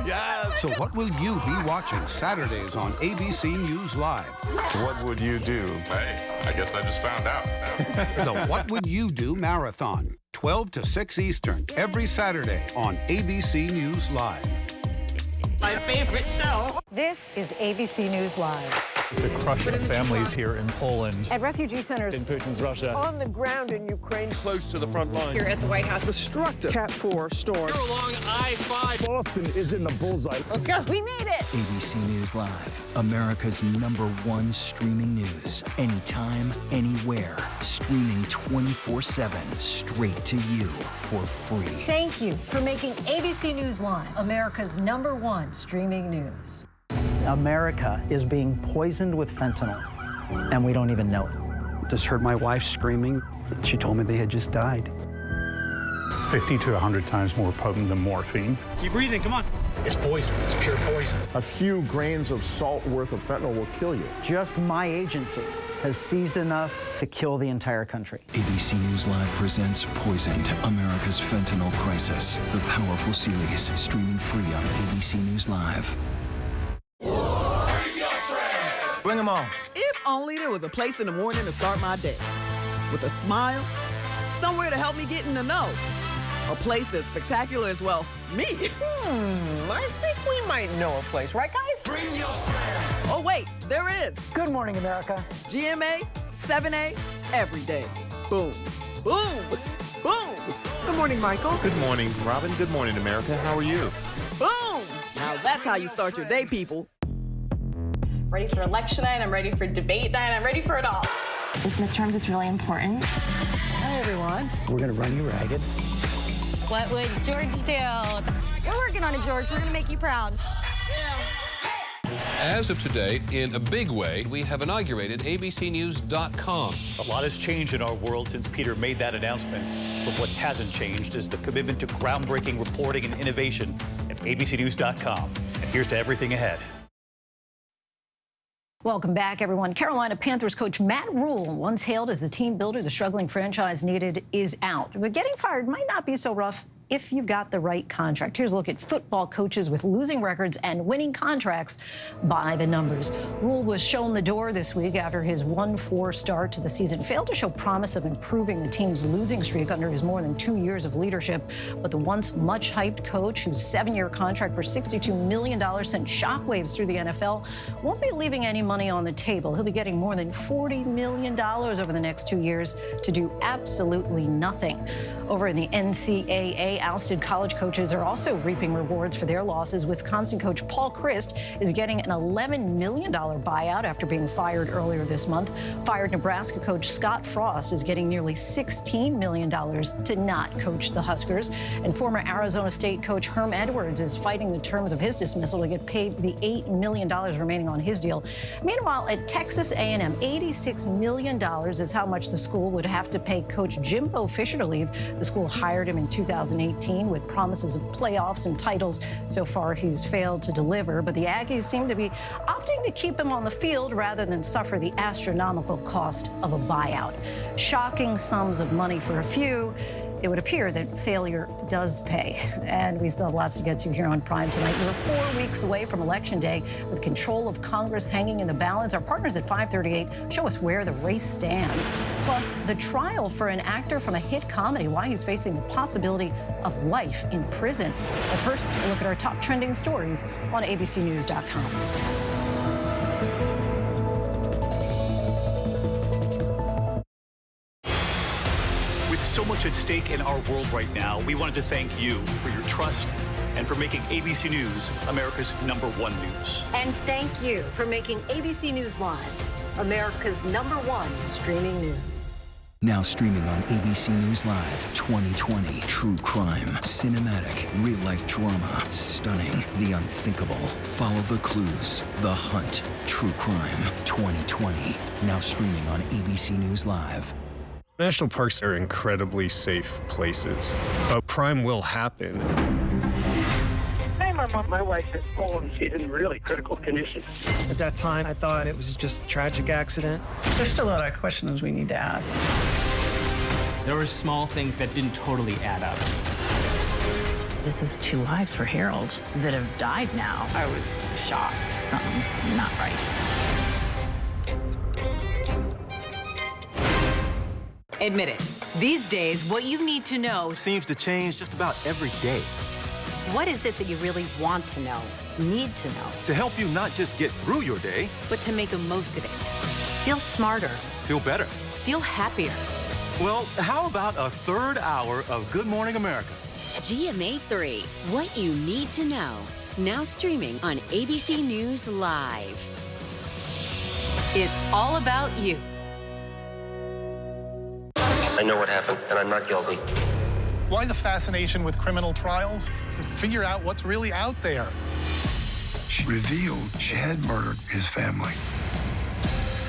Yeah. So what will you be watching Saturdays on ABC News Live? What would you do? Hey, I guess I just found out. The What Would You Do Marathon, 12 to 6 Eastern, every Saturday on ABC News Live. My favorite show. This is ABC News Live. The crush of families here in Poland. At refugee centers In Putin's Russia. On the ground in Ukraine. Close to the front line. Here at the White House. Destructive Cat 4 storm. Here along I-5. Boston is in the bullseye. Let's go. We made it. ABC News Live, America's #1 streaming news. Anytime, anywhere. Streaming 24/7, straight to you for free. Thank you for making ABC News Live America's #1 streaming news. America is being poisoned with fentanyl, and we don't even know it. Just heard my wife screaming. She told me they had just died. 50 to 100 times more potent than morphine. Keep breathing, come on. It's poison. It's pure poison. A few grains of salt worth of fentanyl will kill you. Just my agency has seized enough to kill the entire country. ABC News Live presents Poisoned, America's Fentanyl Crisis. The powerful series, streaming free on ABC News Live. Bring them on. If only there was a place in the morning to start my day. With a smile, somewhere to help me get in the know. A place as spectacular as, well, me. I think we might know a place, right, guys? Bring your friends. Oh, wait, there is. Good morning, America. GMA, 7A, every day. Boom, boom, boom. Good morning, Michael. Good morning, Robin. Good morning, America. How are you? Boom. Now that's how you start your day, people. Ready for election night, I'm ready for debate night, I'm ready for it all. This midterms is really important. Hi, everyone. We're going to run you ragged. What would George do? We're working on it, George. We're going to make you proud. As of today, in a big way, we have inaugurated abcnews.com. A lot has changed in our world since Peter made that announcement. But what hasn't changed is the commitment to groundbreaking reporting and innovation at abcnews.com. And here's to everything ahead. Welcome back, everyone. Carolina Panthers coach Matt Rule, once hailed as the team builder the struggling franchise needed, is out. But getting fired might not be so rough if you've got the right contract. Here's a look at football coaches with losing records and winning contracts by the numbers. Rule was shown the door this week after his 1-4 start to the season failed to show promise of improving the team's losing streak under his more than 2 years of leadership. But the once much hyped coach, whose 7-year contract for $62 million sent shockwaves through the NFL, won't be leaving any money on the table. He'll be getting more than $40 million over the next 2 years to do absolutely nothing. Over in the NCAA, ousted college coaches are also reaping rewards for their losses. Wisconsin coach Paul Chryst is getting an $11 million buyout after being fired earlier this month. Fired Nebraska coach Scott Frost is getting nearly $16 million to not coach the Huskers. And former Arizona State coach Herm Edwards is fighting the terms of his dismissal to get paid the $8 million remaining on his deal. Meanwhile, at Texas A&M, $86 million is how much the school would have to pay coach Jimbo Fisher to leave. The school hired him in 2018 with promises of playoffs and titles. So far, he's failed to deliver, but the Aggies seem to be opting to keep him on the field rather than suffer the astronomical cost of a buyout. Shocking sums of money for a few. It would appear that failure does pay. And we still have lots to get to here on Prime tonight. We're 4 weeks away from Election Day with control of Congress hanging in the balance. Our partners at 538 show us where the race stands. Plus, the trial for an actor from a hit comedy, why he's facing the possibility of life in prison. But first, a look at our top trending stories on abcnews.com. So much at stake in our world right now. We wanted to thank you for your trust and for making ABC News America's #1 news. And thank you for making ABC News Live America's #1 streaming news. Now streaming on ABC News Live 2020. True crime, cinematic, real-life drama, stunning, the unthinkable. Follow the clues, The Hunt. True crime 2020. Now streaming on ABC News Live. National parks are incredibly safe places, but crime will happen. Hey, my wife has fallen. She's in really critical condition. At that time, I thought it was just a tragic accident. There's still a lot of questions we need to ask. There were small things that didn't totally add up. This is 2 lives for Harold that have died now. I was shocked. Something's not right. Admit it. These days, what you need to know seems to change just about every day. What is it that you really want to know, need to know? To help you not just get through your day, but to make the most of it. Feel smarter. Feel better. Feel happier. Well, how about a 3rd hour of Good Morning America? GMA 3, what you need to know. Now streaming on ABC News Live. It's all about you. I know what happened, and I'm not guilty. Why the fascination with criminal trials? Figure out what's really out there. She revealed she had murdered his family.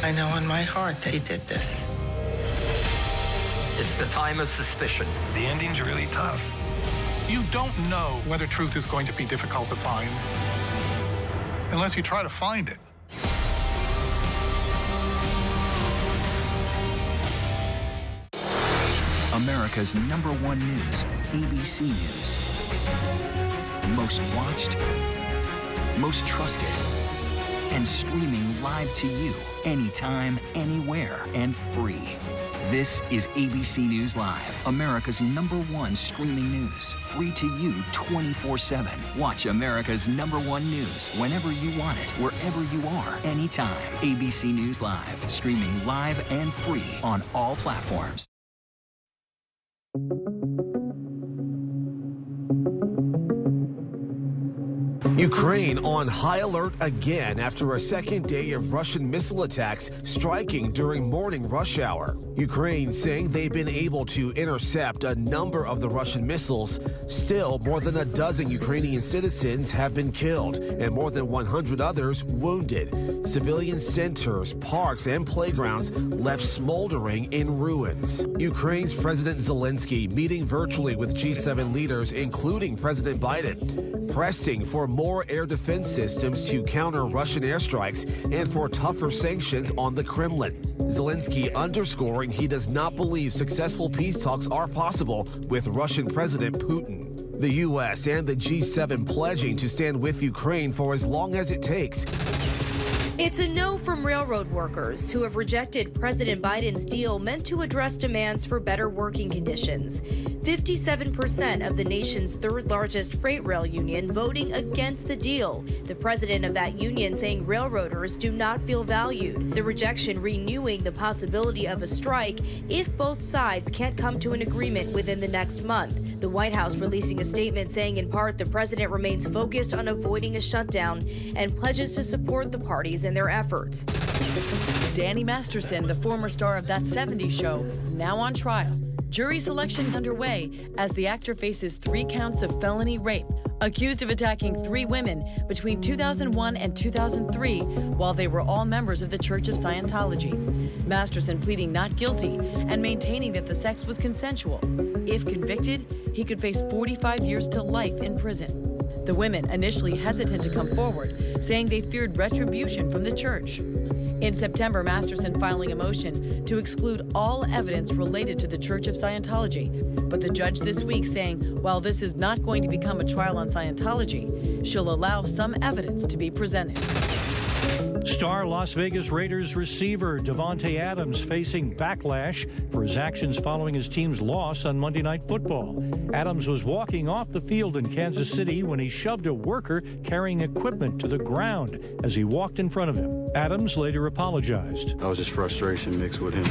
I know in my heart they did this. It's the time of suspicion. The ending's really tough. You don't know whether truth is going to be difficult to find unless you try to find it. America's #1 news, ABC News. Most watched, most trusted, and streaming live to you anytime, anywhere, and free. This is ABC News Live, America's #1 streaming news, free to you 24/7. Watch America's #1 news whenever you want it, wherever you are, anytime. ABC News Live, streaming live and free on all platforms. Ukraine on high alert again after a second day of Russian missile attacks striking during morning rush hour. Ukraine saying they've been able to intercept a number of the Russian missiles. Still, more than a dozen Ukrainian citizens have been killed and more than 100 others wounded. Civilian centers, parks, and playgrounds left smoldering in ruins. Ukraine's President Zelensky meeting virtually with G7 leaders, including President Biden, pressing for more air defense systems to counter Russian airstrikes and for tougher sanctions on the Kremlin. Zelensky underscoring he does not believe successful peace talks are possible with Russian President Putin. The U.S. and the G7 pledging to stand with Ukraine for as long as it takes. It's a no from railroad workers who have rejected President Biden's deal meant to address demands for better working conditions. 57% of the nation's third largest freight rail union voting against the deal. The president of that union saying railroaders do not feel valued. The rejection renewing the possibility of a strike if both sides can't come to an agreement within the next month. The White House releasing a statement saying in part the president remains focused on avoiding a shutdown and pledges to support the parties in their efforts. Danny Masterson, the former star of That 70s Show, now on trial. Jury selection underway as the actor faces 3 counts of felony rape, accused of attacking 3 women between 2001 and 2003 while they were all members of the Church of Scientology. Masterson pleading not guilty and maintaining that the sex was consensual. If convicted, he could face 45 years to life in prison. The women initially hesitant to come forward, saying they feared retribution from the church. In September, Masterson filing a motion to exclude all evidence related to the Church of Scientology. But the judge this week saying, while this is not going to become a trial on Scientology, she'll allow some evidence to be presented. Star Las Vegas Raiders receiver Devonte Adams facing backlash for his actions following his team's loss on Monday Night Football. Adams was walking off the field in Kansas City when he shoved a worker carrying equipment to the ground as he walked in front of him. Adams later apologized. That was just frustration mixed with him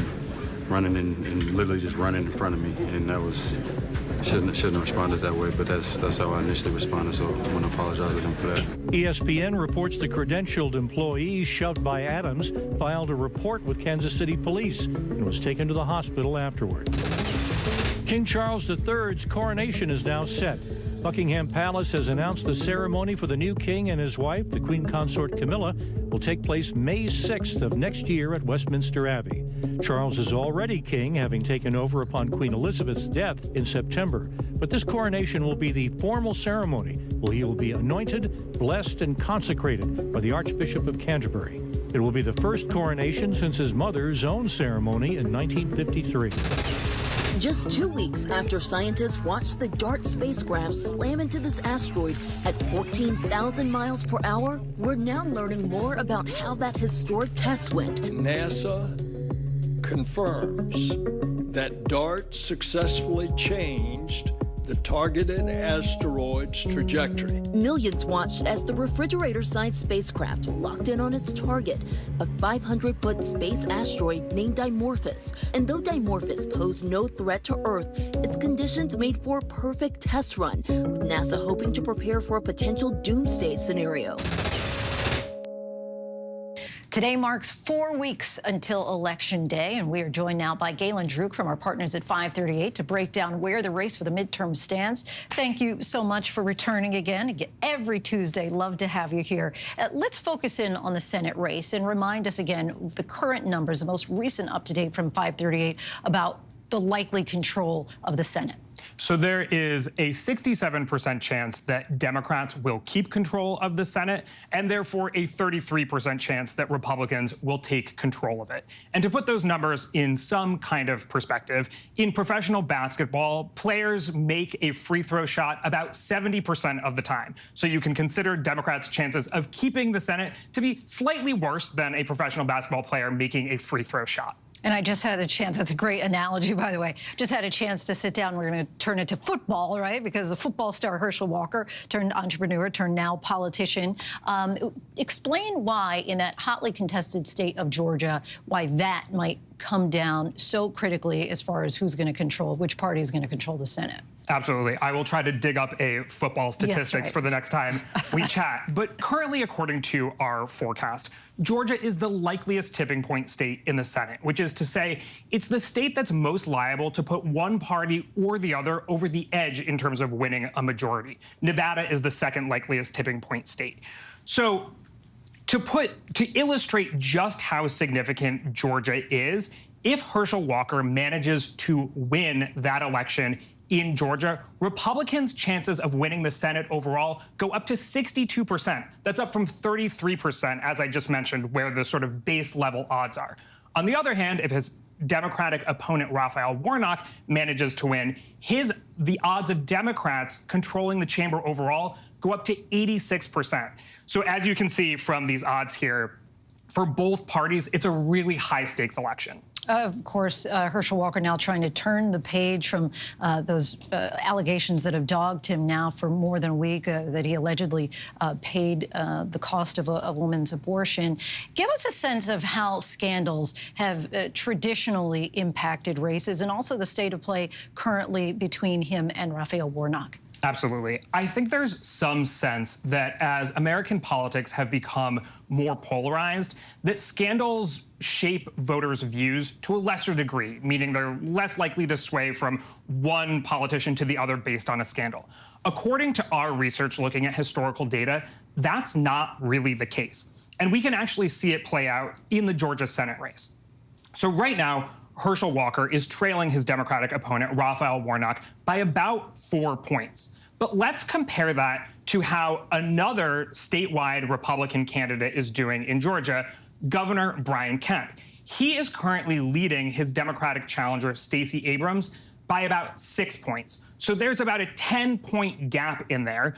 running and literally just running in front of me, and that was shouldn't have responded that way, but that's how I initially responded, so I want to apologize to him for that. ESPN reports the credentialed employee shoved by Adams filed a report with Kansas City police and was taken to the hospital afterward. King Charles III's coronation is now set. Buckingham Palace has announced the ceremony for the new king and his wife, the Queen Consort Camilla, will take place May 6th of next year at Westminster Abbey. Charles is already king, having taken over upon Queen Elizabeth's death in September. But this coronation will be the formal ceremony where he will be anointed, blessed, and consecrated by the Archbishop of Canterbury. It will be the first coronation since his mother's own ceremony in 1953. Just 2 weeks after scientists watched the DART spacecraft slam into this asteroid at 14,000 miles per hour, we're now learning more about how that historic test went. NASA confirms that DART successfully changed the targeted asteroid's trajectory. Millions watched as the refrigerator-sized spacecraft locked in on its target, a 500-foot space asteroid named Dimorphos. And though Dimorphos posed no threat to Earth, its conditions made for a perfect test run, with NASA hoping to prepare for a potential doomsday scenario. Today marks 4 weeks until Election Day, and we are joined now by Galen Druk from our partners at 538 to break down where the race for the midterm stands. Thank you so much for returning again. Every Tuesday, love to have you here. Let's focus in on the Senate race and remind us again of the current numbers, the most recent up-to-date from 538 about the likely control of the Senate? So there is a 67% chance that Democrats will keep control of the Senate, and therefore a 33% chance that Republicans will take control of it. And to put those numbers in some kind of perspective, in professional basketball, players make a free throw shot about 70% of the time. So you can consider Democrats' chances of keeping the Senate to be slightly worse than a professional basketball player making a free throw shot. And I just had a chance, that's a great analogy, by the way, just had a chance to sit down. We're going to turn it to football, right? Because the football star Herschel Walker turned entrepreneur, turned now politician. Explain why, in that hotly contested state of Georgia, why that might come down so critically as far as who's going to control, which party is going to control the Senate. Absolutely. I will try to dig up a football statistics for the next time we chat. But currently, according to our forecast, Georgia is the likeliest tipping point state in the Senate, which is to say it's the state that's most liable to put one party or the other over the edge in terms of winning a majority. Nevada is the second likeliest tipping point state. So to illustrate just how significant Georgia is, if Herschel Walker manages to win that election in Georgia, Republicans' chances of winning the Senate overall go up to 62%. That's up from 33%, as I just mentioned, where the sort of base level odds are. On the other hand, if his Democratic opponent, Raphael Warnock, manages to win, the odds of Democrats controlling the chamber overall go up to 86%. So as you can see from these odds here, for both parties, it's a really high stakes election. Of course, Herschel Walker now trying to turn the page from those allegations that have dogged him now for more than a week, that he allegedly paid the cost of a woman's abortion. Give us a sense of how scandals have traditionally impacted races, and also the state of play currently between him and Raphael Warnock. Absolutely. I think there's some sense that as American politics have become more polarized, that scandals shape voters' views to a lesser degree, meaning they're less likely to sway from one politician to the other based on a scandal. According to our research looking at historical data, that's not really the case. And we can actually see it play out in the Georgia Senate race. So right now, Herschel Walker is trailing his Democratic opponent, Raphael Warnock, by about 4 points. But let's compare that to how another statewide Republican candidate is doing in Georgia, Governor Brian Kemp. He is currently leading his Democratic challenger, Stacey Abrams, by about 6 points. So there's about a 10-point gap in there.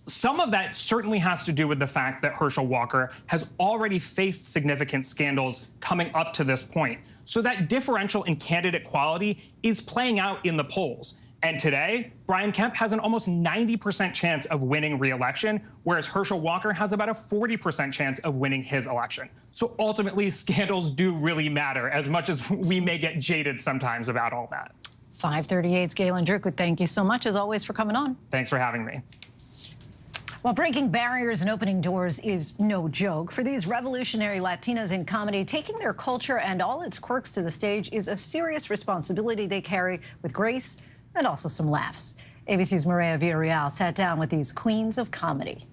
Some of that certainly has to do with the fact that Herschel Walker has already faced significant scandals coming up to this point. So that differential in candidate quality is playing out in the polls. And today, Brian Kemp has an almost 90% chance of winning re-election, whereas Herschel Walker has about a 40% chance of winning his election. So ultimately, scandals do really matter, as much as we may get jaded sometimes about all that. 538's Galen Drickwood, thank you so much, as always, for coming on. Thanks for having me. Well, breaking barriers and opening doors is no joke. For these revolutionary Latinas in comedy, taking their culture and all its quirks to the stage is a serious responsibility they carry with grace and also some laughs. ABC's Maria Villarreal sat down with these queens of comedy.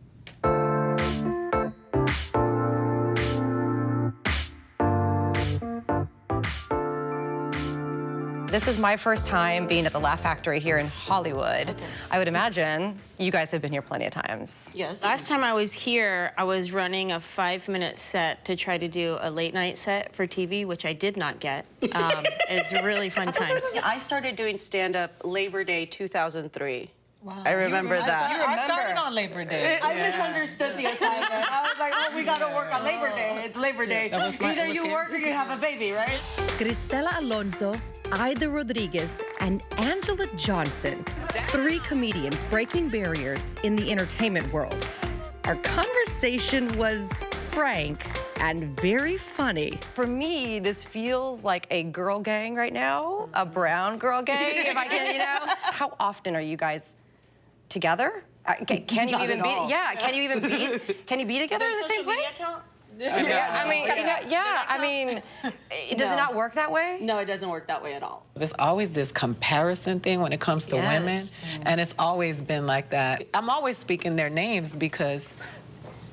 This is my first time being at the Laugh Factory here in Hollywood. Okay. I would imagine you guys have been here plenty of times. Yes. Last time I was here, I was running a 5-minute set to try to do a late-night set for TV, which I did not get. It's a really fun time. I started doing stand-up Labor Day 2003. Wow. I remember that. I started on Labor Day. I misunderstood the assignment. I was like, oh, we got to work on Labor Day. It's Labor Day. Either you work or you have a baby, right? Cristela Alonso, Ida Rodriguez, and Angela Johnson. 3 comedians breaking barriers in the entertainment world. Our conversation was frank and very funny. For me, this feels like a girl gang right now, a brown girl gang, if I can, you know? How often are you guys together? Can you even be? Yeah, can you even be? Can you be together in the same place? Yeah, I mean, does it not work that way? No, it doesn't work that way at all. There's always this comparison thing when it comes to women, and it's always been like that. I'm always speaking their names because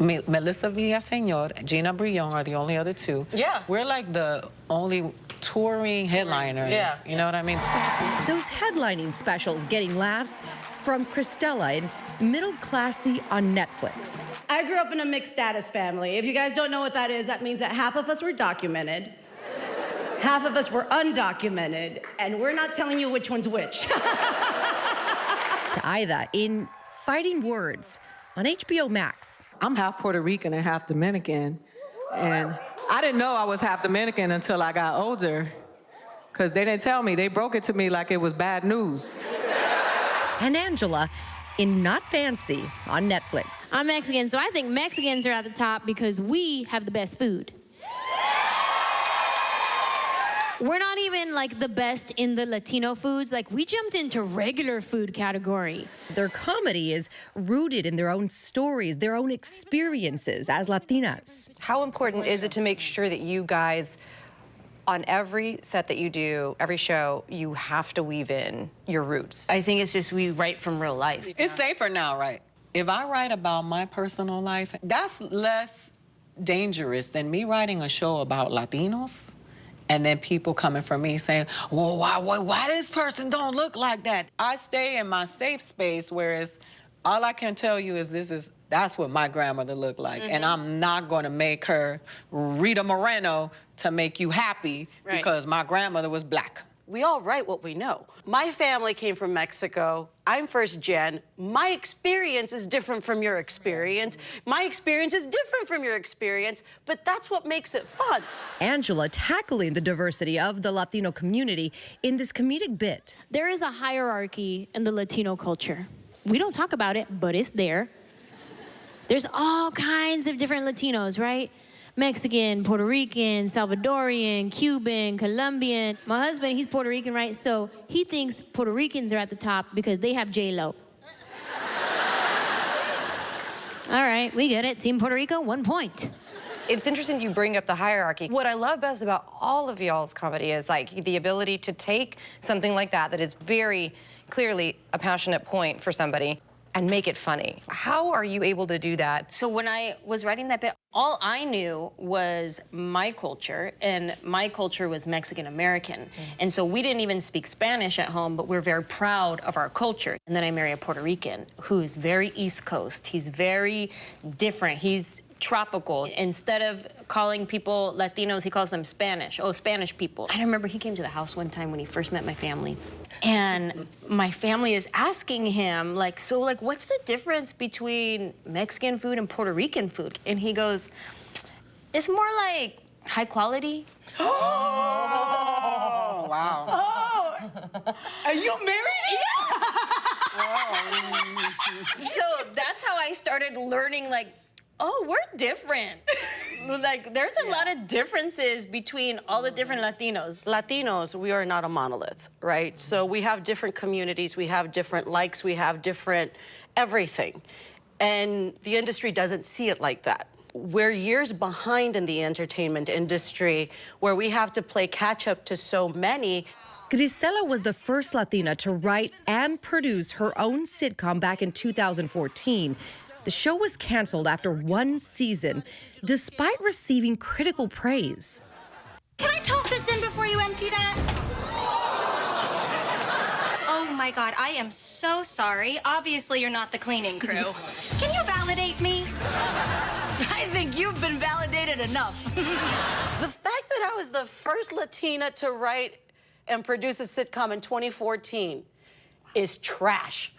Melissa Villaseñor, Gina Brillon are the only other two. Yeah. We're like the only touring headliners. Yeah. You know what I mean? Those headlining specials getting laughs from Cristela in Middle Classy on Netflix. I grew up in a mixed status family. If you guys don't know what that is, that means that half of us were documented, half of us were undocumented, and we're not telling you which one's which. Aida in Fighting Words on HBO Max. I'm half Puerto Rican and half Dominican. And I didn't know I was half Dominican until I got older, because they didn't tell me. They broke it to me like it was bad news. And Angela in Not Fancy on Netflix. I'm Mexican, so I think Mexicans are at the top because we have the best food. We're not even like the best in the Latino foods. Like, we jumped into regular food category. Their comedy is rooted in their own stories, their own experiences as Latinas. How important is it to make sure that you guys, on every set that you do, every show, you have to weave in your roots? I think it's just we write from real life. It's safer now, right? If I write about my personal life, that's less dangerous than me writing a show about Latinos. And then people coming for me saying, well, why this person don't look like that? I stay in my safe space, whereas all I can tell you is that's what my grandmother looked like. And I'm not going to make her Rita Moreno to make you happy because my grandmother was black. We all write what we know. My family came from Mexico. I'm first gen. My experience is different from your experience. My experience is different from your experience, but that's what makes it fun. Angela tackling the diversity of the Latino community in this comedic bit. There is a hierarchy in the Latino culture. We don't talk about it, but it's there. There's all kinds of different Latinos, right? Mexican, Puerto Rican, Salvadorian, Cuban, Colombian. My husband, he's Puerto Rican, right? So he thinks Puerto Ricans are at the top because they have J-Lo. All right, we get it. Team Puerto Rico, 1 point. It's interesting you bring up the hierarchy. What I love best about all of y'all's comedy is like the ability to take something like that is very clearly a passionate point for somebody and make it funny. How are you able to do that? So when I was writing that bit, all I knew was my culture, and my culture was Mexican-American. And so we didn't even speak Spanish at home, but we're very proud of our culture. And then I marry a Puerto Rican who is very East Coast. He's very different. He's tropical. Instead of calling people Latinos, he calls them Spanish. Oh, Spanish people. I remember he came to the house one time when he first met my family. And my family is asking him, like, so, like, what's the difference between Mexican food and Puerto Rican food? And he goes, it's more like high quality. Oh, wow. Oh, are you married? Yeah. So that's how I started learning, like, oh, we're different. Like, there's a lot of differences between all the different Latinos. Latinos, we are not a monolith, right? So we have different communities, we have different likes, we have different everything. And the industry doesn't see it like that. We're years behind in the entertainment industry where we have to play catch up to so many. Cristela was the first Latina to write and produce her own sitcom back in 2014. The show was canceled after 1 season, despite receiving critical praise. Can I toss this in before you empty that? Oh my God, I am so sorry. Obviously, you're not the cleaning crew. Can you validate me? I think you've been validated enough. The fact that I was the first Latina to write and produce a sitcom in 2014 is trash.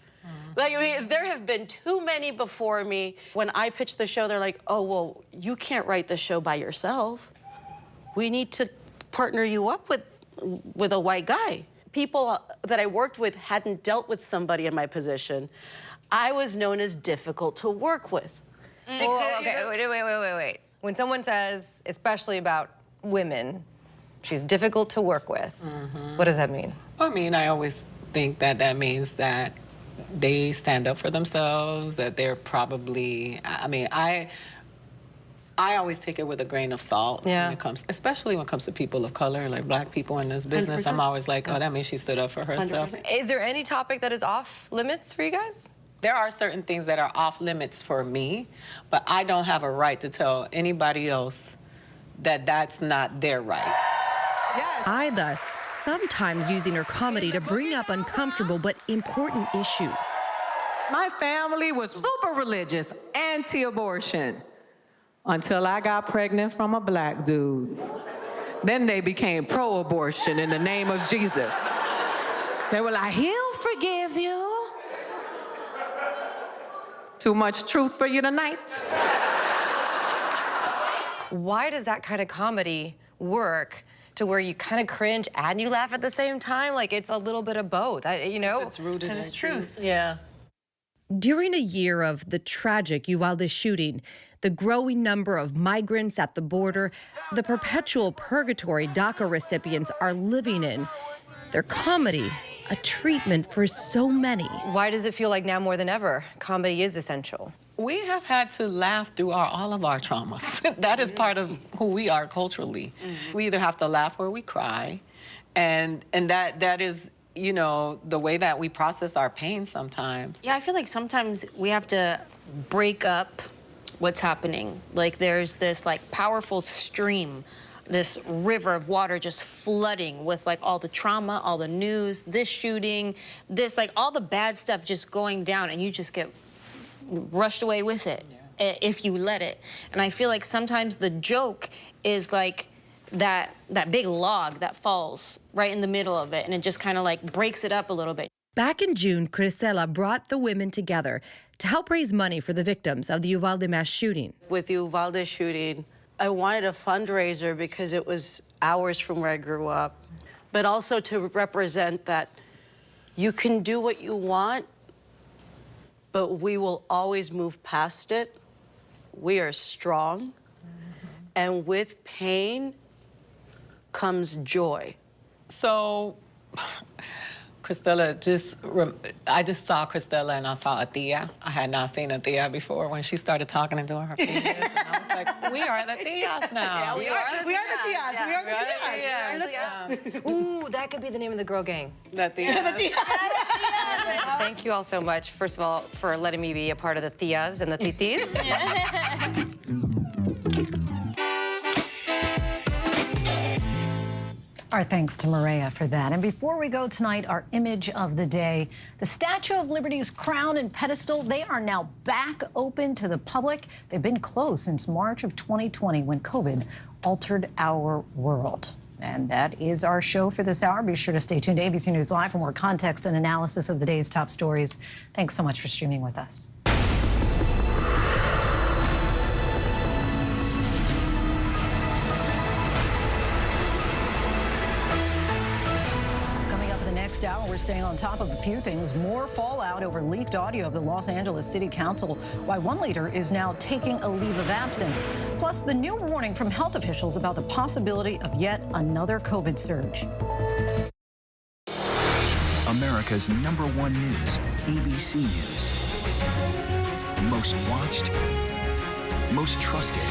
Like, I mean, there have been too many before me. When I pitched the show, they're like, oh, well, you can't write the show by yourself. We need to partner you up with a white guy. People that I worked with hadn't dealt with somebody in my position. I was known as difficult to work with. Oh, okay, wait. When someone says, especially about women, she's difficult to work with, what does that mean? I mean, I always think that means that they stand up for themselves, that they're probably, I mean, I always take it with a grain of salt when it comes, especially when it comes to people of color, like black people in this business. 100%. I'm always like, oh, that means she stood up for herself. 100%. Is there any topic that is off limits for you guys? There are certain things that are off limits for me, but I don't have a right to tell anybody else that that's not their right. Ida, sometimes using her comedy to bring up uncomfortable but important issues. My family was super religious, anti-abortion, until I got pregnant from a black dude. Then they became pro-abortion in the name of Jesus. They were like, he'll forgive you. Too much truth for you tonight? Why does that kind of comedy work to where you kind of cringe and you laugh at the same time? Like, it's a little bit of both, you know? It's rooted in it's truth. Yeah. During a year of the tragic Uvalde shooting, the growing number of migrants at the border, the perpetual purgatory DACA recipients are living in, their comedy, a treatment for so many. Why does it feel like now more than ever, comedy is essential? We have had to laugh through all of our traumas. That is part of who we are culturally. We either have to laugh or we cry. And that is, you know, the way that we process our pain sometimes. Yeah, I feel like sometimes we have to break up what's happening. Like there's this like powerful stream, this river of water just flooding with like all the trauma, all the news, this shooting, this like all the bad stuff just going down, and you just get rushed away with it if you let it. And I feel like sometimes the joke is like that big log that falls right in the middle of it, and it just kind of like breaks it up a little bit. Back in June, Crisela brought the women together to help raise money for the victims of the Uvalde mass shooting. With the Uvalde shooting, I wanted a fundraiser because it was hours from where I grew up, but also to represent that you can do what you want, but we will always move past it. We are strong, and with pain comes joy. So, Cristela, I just saw Cristela and I saw Atia. I had not seen Atia before when she started talking and doing her fingers. And I was like, we are the Tias now. Yeah, we are the Tias. Ooh, that could be the name of the girl gang. The Tias. Thank you all so much, first of all, for letting me be a part of the Tias and the Titis. Our thanks to Maria for that. And before we go tonight, our image of the day. The Statue of Liberty's crown and pedestal, they are now back open to the public. They've been closed since March of 2020 when COVID altered our world. And that is our show for this hour. Be sure to stay tuned to ABC News Live for more context and analysis of the day's top stories. Thanks so much for streaming with us. Next hour, we're staying on top of a few things. More fallout over leaked audio of the Los Angeles City Council, why one leader is now taking a leave of absence. Plus, the new warning from health officials about the possibility of yet another COVID surge. America's #1 news, ABC News. Most watched, most trusted,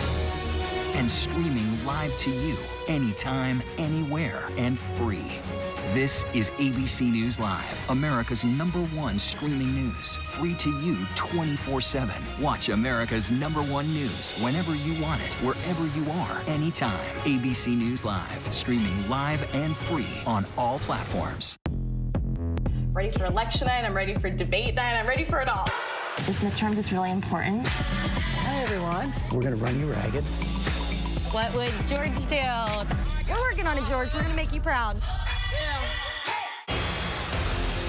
and streaming live to you anytime, anywhere, and free. This is ABC News Live, America's #1 streaming news, free to you 24/7. Watch America's #1 news whenever you want it, wherever you are, anytime. ABC News Live, streaming live and free on all platforms. Ready for election night, I'm ready for debate night, I'm ready for it all. This midterms is really important. Hi, everyone. We're gonna run you ragged. What would George do? We're working on it, George. We're gonna make you proud.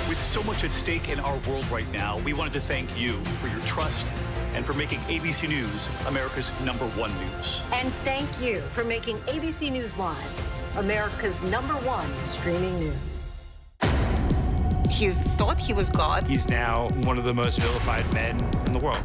With so much at stake in our world right now, we wanted to thank you for your trust and for making ABC News America's #1 news. And thank you for making ABC News Live America's #1 streaming news. He thought he was God. He's now one of the most vilified men in the world.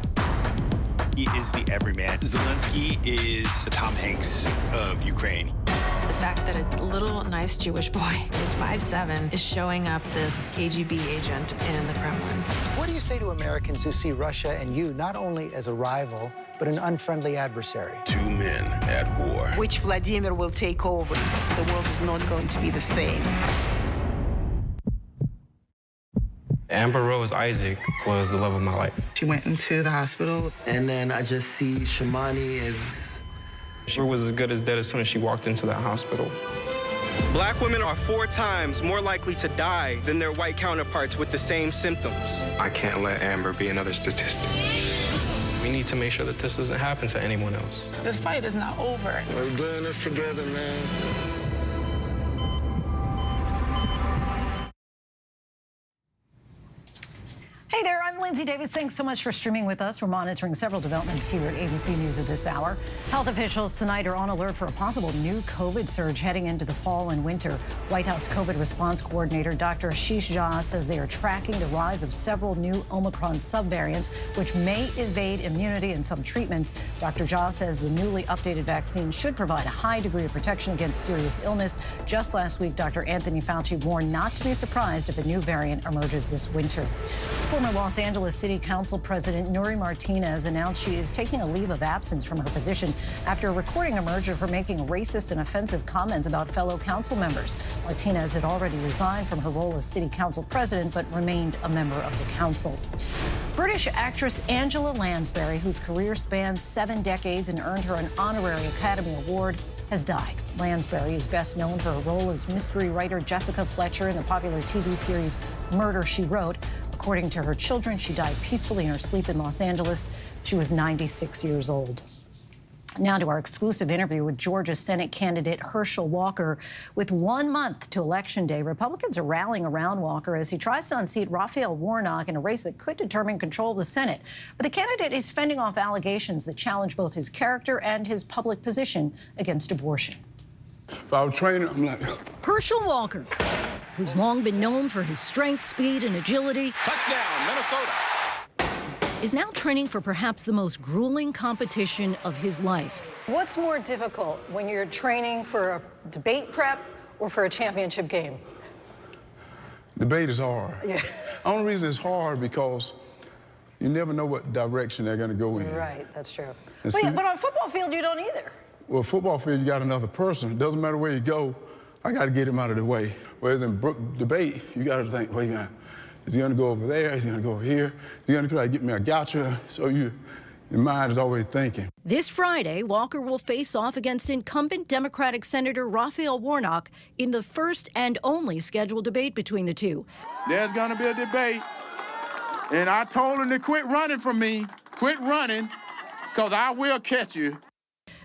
He is the everyman. Zelensky is the Tom Hanks of Ukraine. The fact that a little nice Jewish boy is 5'7" is showing up this KGB agent in the Kremlin. What do you say to Americans who see Russia and you not only as a rival, but an unfriendly adversary? Two men at war. Which Vladimir will take over. The world is not going to be the same. Amber Rose Isaac was the love of my life. She went into the hospital. And then I just see Shamani as... She was as good as dead as soon as she walked into that hospital. Black women are 4 times more likely to die than their white counterparts with the same symptoms. I can't let Amber be another statistic. We need to make sure that this doesn't happen to anyone else. This fight is not over. We're doing this together, man. Hey there, I'm Lindsay Davis. Thanks so much for streaming with us. We're monitoring several developments here at ABC News at this hour. Health officials tonight are on alert for a possible new COVID surge heading into the fall and winter. White House COVID response coordinator Dr. Ashish Jha says they are tracking the rise of several new Omicron subvariants, which may evade immunity and some treatments. Dr. Jha says the newly updated vaccine should provide a high degree of protection against serious illness. Just last week, Dr. Anthony Fauci warned not to be surprised if a new variant emerges this winter. Former Los Angeles City Council President Nury Martinez announced she is taking a leave of absence from her position after a recording emerged of her making racist and offensive comments about fellow council members. Martinez had already resigned from her role as City Council President, but remained a member of the council. British actress Angela Lansbury, whose career spans 7 decades and earned her an honorary Academy Award, has died. Lansbury is best known for her role as mystery writer Jessica Fletcher in the popular TV series Murder, She Wrote. According to her children, she died peacefully in her sleep in Los Angeles. She was 96 years old. Now to our exclusive interview with Georgia Senate candidate Herschel Walker. With 1 month to Election Day, Republicans are rallying around Walker as he tries to unseat Raphael Warnock in a race that could determine control of the Senate. But the candidate is fending off allegations that challenge both his character and his public position against abortion. If I was training, I'm like... Herschel Walker, who's long been known for his strength, speed, and agility. Touchdown, Minnesota. Is now training for perhaps the most grueling competition of his life. What's more difficult when you're training for a debate prep or for a championship game? Debate is hard. Yeah. The only reason it's hard because you never know what direction they're going to go in. Right, that's true. And But, see, but on a football field, you don't either. well, football field, you got another person. It doesn't matter where you go. I got to get him out of the way. Whereas in debate, you got to think, wait a minute. Is he going to go over there? Is he going to go over here? Is he going to try to get me a gotcha? So your mind is always thinking. This Friday, Walker will face off against incumbent Democratic Senator Raphael Warnock in the first and only scheduled debate between the two. There's going to be a debate. And I told him to quit running from me. Quit running, because I will catch you.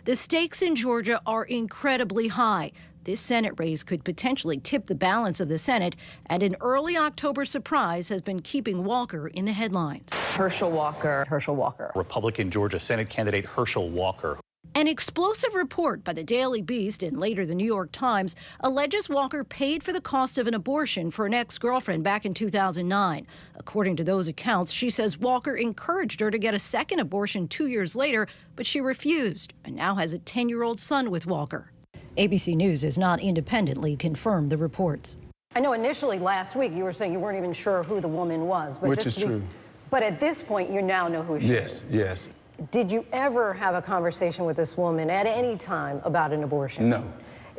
The stakes in Georgia are incredibly high. This Senate race could potentially tip the balance of the Senate, and an early October surprise has been keeping Walker in the headlines. Herschel Walker. Herschel Walker. Republican Georgia Senate candidate Herschel Walker. An explosive report by the Daily Beast and later the New York Times alleges Walker paid for the cost of an abortion for an ex-girlfriend back in 2009. According to those accounts, she says Walker encouraged her to get a second abortion 2 years later, but she refused and now has a 10-year-old son with Walker. ABC News has not independently confirmed the reports. I know initially last week you were saying you weren't even sure who the woman was. But Which is true. But at this point, you now know who she is. Yes. Did you ever have a conversation with this woman at any time about an abortion? No.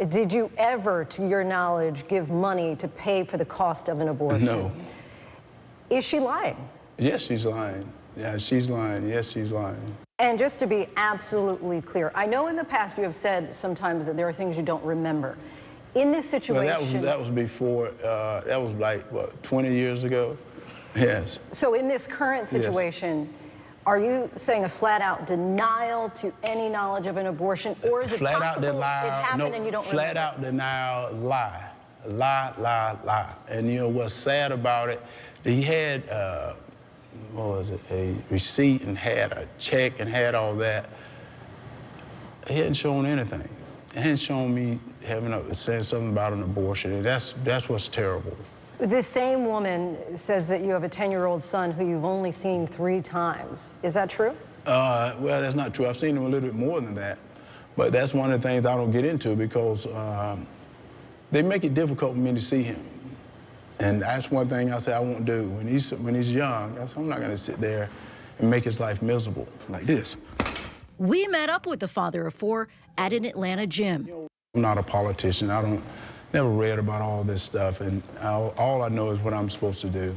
Did you ever, to your knowledge, give money to pay for the cost of an abortion? No. Is she lying? Yes, she's lying. Yeah, she's lying. Yes, she's lying. And just to be absolutely clear, I know in the past you have said sometimes that there are things you don't remember. In this situation... Well, that was before, that was like, what, 20 years ago? Yes. So in this current situation, are you saying a flat-out denial to any knowledge of an abortion, or is it possible it happened and you don't remember? Flat-out denial, lie. Lie. And you know what's sad about it? He had, what was it, a receipt and had a check and had all that. He hadn't shown anything. He hadn't shown me saying something about an abortion, and that's what's terrible. This same woman says that you have a 10-year-old son who you've only seen 3 times. Is that true? Well, that's not true. I've seen him a little bit more than that. But that's one of the things I don't get into because they make it difficult for me to see him. And that's one thing I say I won't do. When he's young, I say, I'm not going to sit there and make his life miserable like this. We met up with the father of 4 at an Atlanta gym. I'm not a politician. Never read about all this stuff, and all I know is what I'm supposed to do.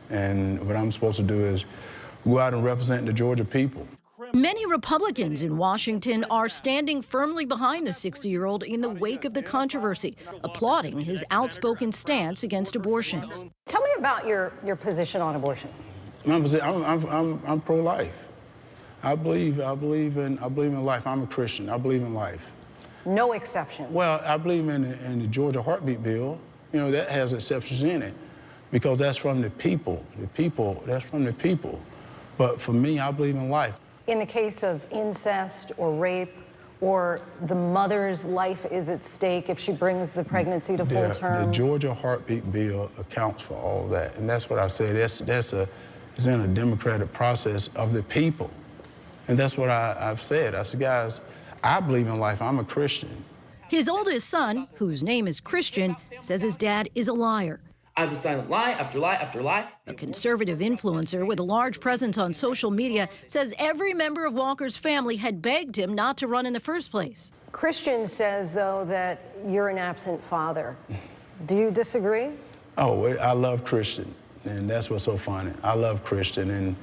And what I'm supposed to do is go out and represent the Georgia people. Many Republicans in Washington are standing firmly behind the 60-year-old in the wake of the controversy, applauding his outspoken stance against abortions. Tell me about your position on abortion. I'm pro-life. I believe in life. I'm a Christian. I believe in life. No exception. Well, I believe in the Georgia heartbeat bill. You know, that has exceptions in it because that's from the people. That's from the people. But for me, I believe in life. In the case of incest or rape, or the mother's life is at stake if she brings the pregnancy to full term? The Georgia heartbeat bill accounts for all that. And that's what I said. It's in a democratic process of the people. And that's what I've said. I said, guys, I believe in life. I'm a Christian. His oldest son, whose name is Christian, says his dad is a liar. I was silent lie after lie after lie. A conservative influencer with a large presence on social media says every member of Walker's family had begged him not to run in the first place. Christian says, though, that you're an absent father. Do you disagree? Oh, I love Christian, and that's what's so funny. I love Christian,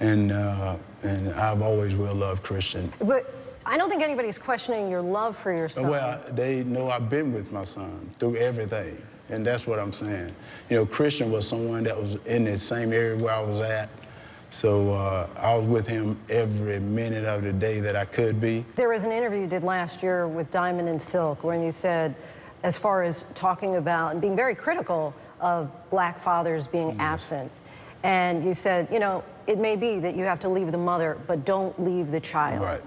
and I've always will love Christian. But I don't think anybody's questioning your love for your son. Well, they know I've been with my son through everything. And that's what I'm saying. You know, Christian was someone that was in the same area where I was at. So I was with him every minute of the day that I could be. There was an interview you did last year with Diamond and Silk when you said, as far as talking about and being very critical of black fathers being absent. And you said, you know, it may be that you have to leave the mother, but don't leave the child. Right.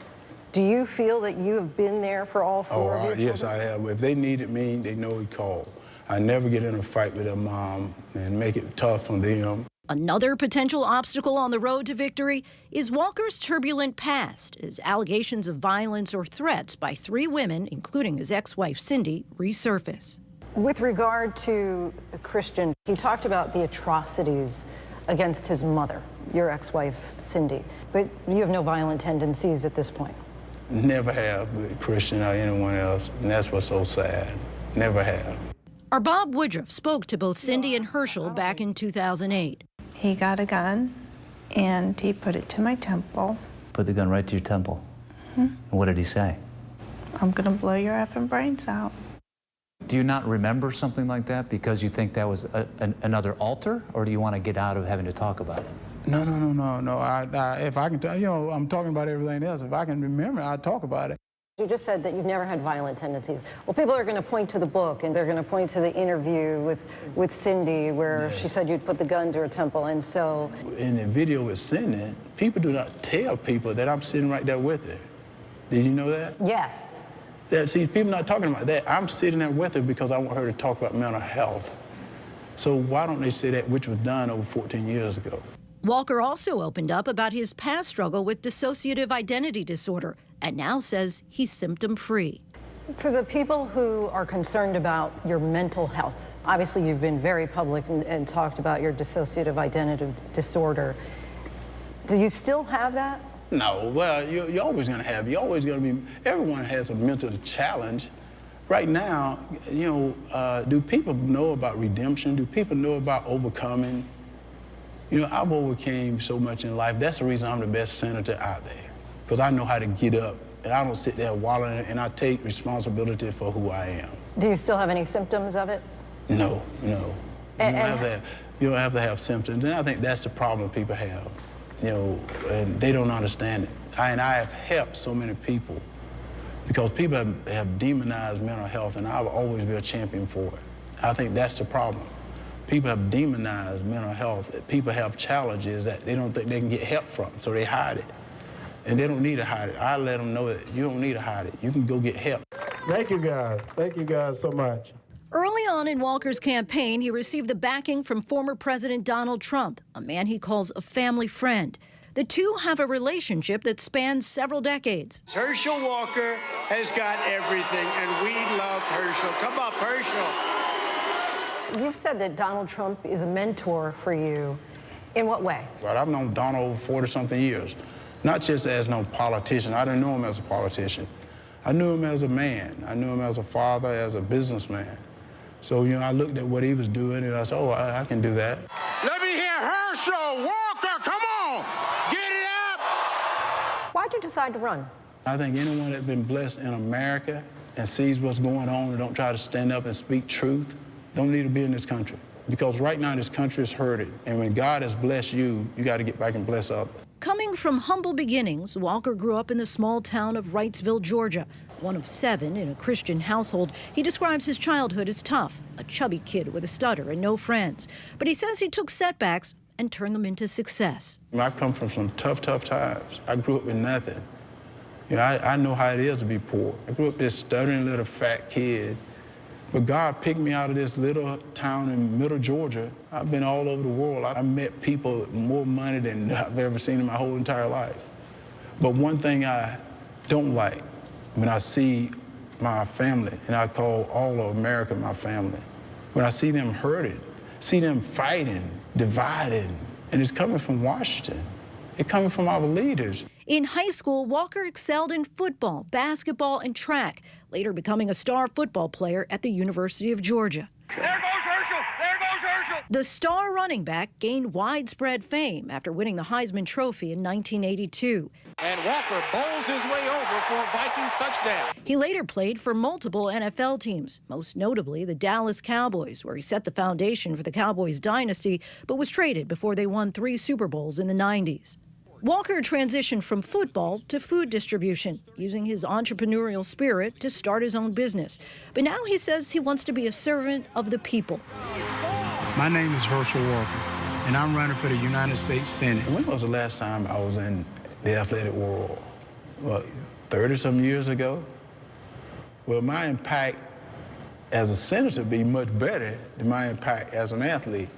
Do you feel that you have been there for all four of your children? Yes, I have. If they needed me, they know we called. I never get in a fight with their mom and make it tough on them. Another potential obstacle on the road to victory is Walker's turbulent past, as allegations of violence or threats by 3 women, including his ex-wife Cindy, resurface. With regard to Christian, he talked about the atrocities against his mother, your ex-wife Cindy, but you have no violent tendencies at this point. Never have with Christian or anyone else, and that's what's so sad. Never have. Our Bob Woodruff spoke to both Cindy and Herschel back in 2008. He got a gun, and he put it to my temple. Put the gun right to your temple? Mm-hmm. What did he say? I'm gonna blow your effing brains out. Do you not remember something like that because you think that was another altar, or do you want to get out of having to talk about it? No. If I can, you know, I'm talking about everything else. If I can remember, I'd talk about it. You just said that you've never had violent tendencies. Well, people are going to point to the book, and they're going to point to the interview with Cindy where she said you'd put the gun to her temple, and so... In the video with Cindy, people do not tell people that I'm sitting right there with her. Did you know that? Yes. See, people not talking about that. I'm sitting there with her because I want her to talk about mental health. So why don't they say that, which was done over 14 years ago? Walker also opened up about his past struggle with dissociative identity disorder and now says he's symptom-free. For the people who are concerned about your mental health, obviously you've been very public and talked about your dissociative identity disorder. Do you still have that? No, well, you're always going to have, everyone has a mental challenge. Right now, you know, do people know about redemption? Do people know about overcoming? You know, I've overcame so much in life. That's the reason I'm the best senator out there, because I know how to get up, and I don't sit there wallowing, and I take responsibility for who I am. Do you still have any symptoms of it? No. You don't have to have symptoms, and I think that's the problem people have. You know, and they don't understand it. And I have helped so many people because people have demonized mental health, and I've always been a champion for it. I think that's the problem. People have demonized mental health. People have challenges that they don't think they can get help from, so they hide it. And they don't need to hide it. I let them know that you don't need to hide it. You can go get help. Thank you guys so much. Early on in Walker's campaign, he received the backing from former President Donald Trump, a man he calls a family friend. The two have a relationship that spans several decades. Herschel Walker has got everything, and we love Herschel. Come up, Herschel. You've said that Donald Trump is a mentor for you. In what way? Well, I've known Donald for 40-something years, not just as no politician. I didn't know him as a politician. I knew him as a man. I knew him as a father, as a businessman. So, you know, I looked at what he was doing, and I said, oh, I can do that. Let me hear her. Herschel Walker, come on, get it up. Why'd you decide to run? I think anyone that's been blessed in America and sees what's going on and don't try to stand up and speak truth don't need to be in this country. Because right now this country is hurting. And when God has blessed you, you got to get back and bless others. Coming from humble beginnings, Walker grew up in the small town of Wrightsville, Georgia. One of 7 in a Christian household, he describes his childhood as tough, a chubby kid with a stutter and no friends. But he says he took setbacks and turned them into success. I've come from some tough times. I grew up with nothing. You know, I know how it is to be poor. I grew up this stuttering little fat kid. But God picked me out of this little town in middle Georgia. I've been all over the world. I met people with more money than I've ever seen in my whole entire life. But one thing I don't like when I see my family, and I call all of America my family, when I see them hurted, see them fighting, divided, and it's coming from Washington. It's coming from our leaders. In high school, Walker excelled in football, basketball, and track, later becoming a star football player at the University of Georgia. There goes Herschel, there goes Herschel. The star running back gained widespread fame after winning the Heisman Trophy in 1982. And Walker bowls his way over for a Vikings touchdown. He later played for multiple NFL teams, most notably the Dallas Cowboys, where he set the foundation for the Cowboys dynasty, but was traded before they won 3 Super Bowls in the 90s. Walker transitioned from football to food distribution, using his entrepreneurial spirit to start his own business. But now he says he wants to be a servant of the people. My name is Herschel Walker, and I'm running for the United States Senate. When was the last time I was in the athletic world? What, 30-some years ago? Well, my impact as a senator be much better than my impact as an athlete.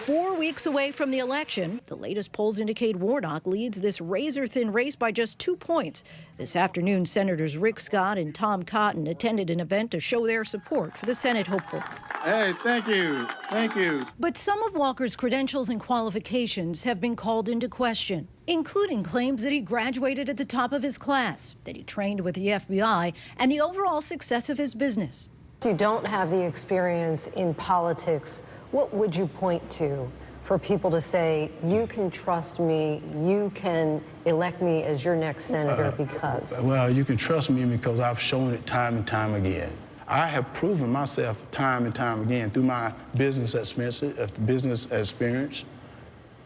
4 weeks away from the election, the latest polls indicate Warnock leads this razor-thin race by just 2 points. This afternoon, Senators Rick Scott and Tom Cotton attended an event to show their support for the Senate hopeful. Hey, thank you, thank you. But some of Walker's credentials and qualifications have been called into question, including claims that he graduated at the top of his class, that he trained with the FBI, and the overall success of his business. You don't have the experience in politics. What would you point to for people to say, you can trust me, you can elect me as your next senator because? Well, you can trust me because I've shown it time and time again. I have proven myself time and time again through my business experience.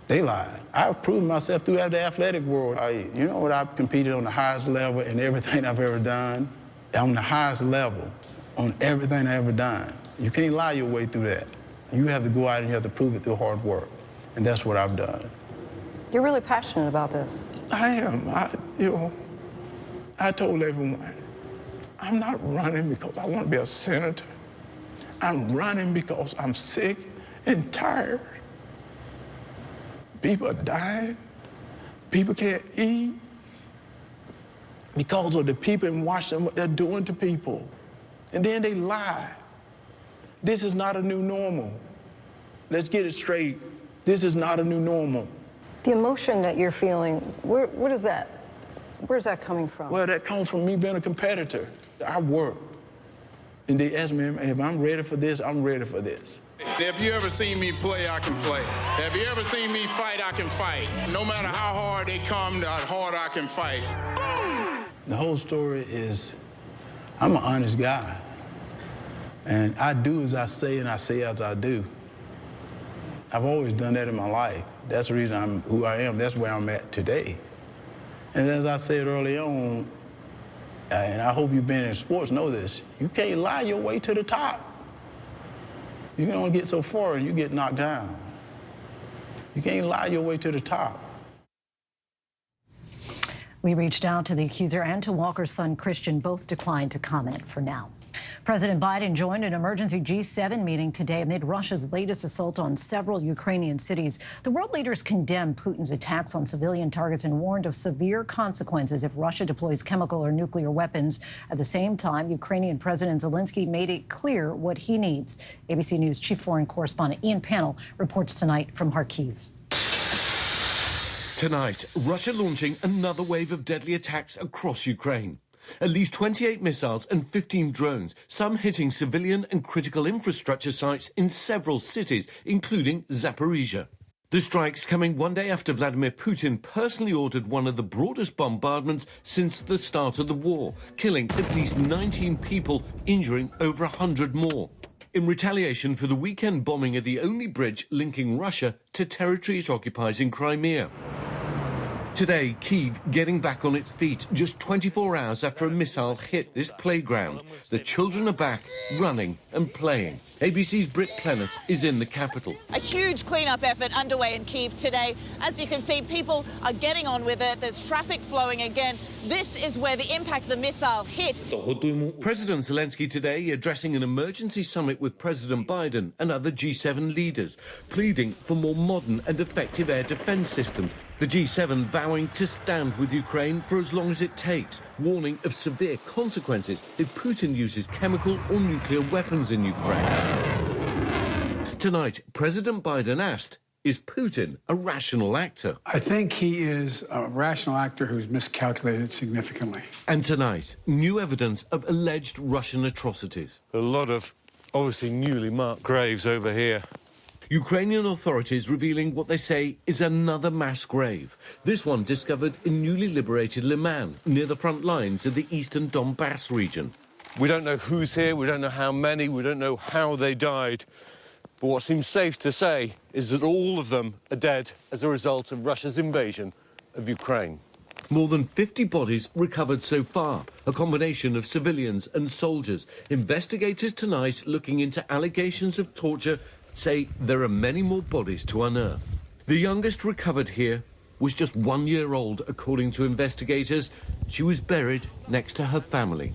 They lied. I've proven myself throughout the athletic world. You know what? I've competed on the highest level in everything I've ever done. On the highest level on everything I've ever done. You can't lie your way through that. You have to go out and you have to prove it through hard work. And that's what I've done. You're really passionate about this. I am. I told everyone, I'm not running because I want to be a senator. I'm running because I'm sick and tired. People are dying. People can't eat because of the people in Washington, what they're doing to people. And then they lie. This is not a new normal. Let's get it straight. This is not a new normal. The emotion that you're feeling, where's that coming from? Well, that comes from me being a competitor. I work. And they ask me, if I'm ready for this, I'm ready for this. Have you ever seen me play, I can play. Have you ever seen me fight, I can fight. No matter how hard they come, how hard I can fight. Boom! The whole story is, I'm an honest guy. And I do as I say and I say as I do. I've always done that in my life. That's the reason I'm who I am. That's where I'm at today. And as I said early on, and I hope you've been in sports know this, you can't lie your way to the top. You can only get so far and you get knocked down. You can't lie your way to the top. We reached out to the accuser and to Walker's son, Christian. Both declined to comment for now. President Biden joined an emergency G7 meeting today amid Russia's latest assault on several Ukrainian cities. The world leaders condemned Putin's attacks on civilian targets and warned of severe consequences if Russia deploys chemical or nuclear weapons. At the same time, Ukrainian President Zelensky made it clear what he needs. ABC News chief foreign correspondent Ian Pannell reports tonight from Kharkiv. Tonight, Russia launching another wave of deadly attacks across Ukraine. At least 28 missiles and 15 drones, some hitting civilian and critical infrastructure sites in several cities, including Zaporizhia. The strikes coming one day after Vladimir Putin personally ordered one of the broadest bombardments since the start of the war, killing at least 19 people, injuring over 100 more. In retaliation for the weekend bombing of the only bridge linking Russia to territory it occupies in Crimea. Today, Kyiv getting back on its feet just 24 hours after a missile hit this playground. The children are back, running and playing. ABC's Britt Clennett is in the capital. A huge clean-up effort underway in Kyiv today. As you can see, people are getting on with it. There's traffic flowing again. This is where the impact of the missile hit. President Zelensky today addressing an emergency summit with President Biden and other G7 leaders, pleading for more modern and effective air defense systems. The G7 vowing to stand with Ukraine for as long as it takes, warning of severe consequences if Putin uses chemical or nuclear weapons in Ukraine. Tonight, President Biden asked, is Putin a rational actor? I think he is a rational actor who's miscalculated significantly. And tonight, new evidence of alleged Russian atrocities. A lot of obviously newly marked graves over here. Ukrainian authorities revealing what they say is another mass grave. This one discovered in newly liberated Liman, near the front lines of the eastern Donbass region. We don't know who's here, we don't know how many, we don't know how they died. But what seems safe to say is that all of them are dead as a result of Russia's invasion of Ukraine. More than 50 bodies recovered so far, a combination of civilians and soldiers. Investigators tonight looking into allegations of torture say there are many more bodies to unearth. The youngest recovered here was just 1 year old, according to investigators. She was buried next to her family.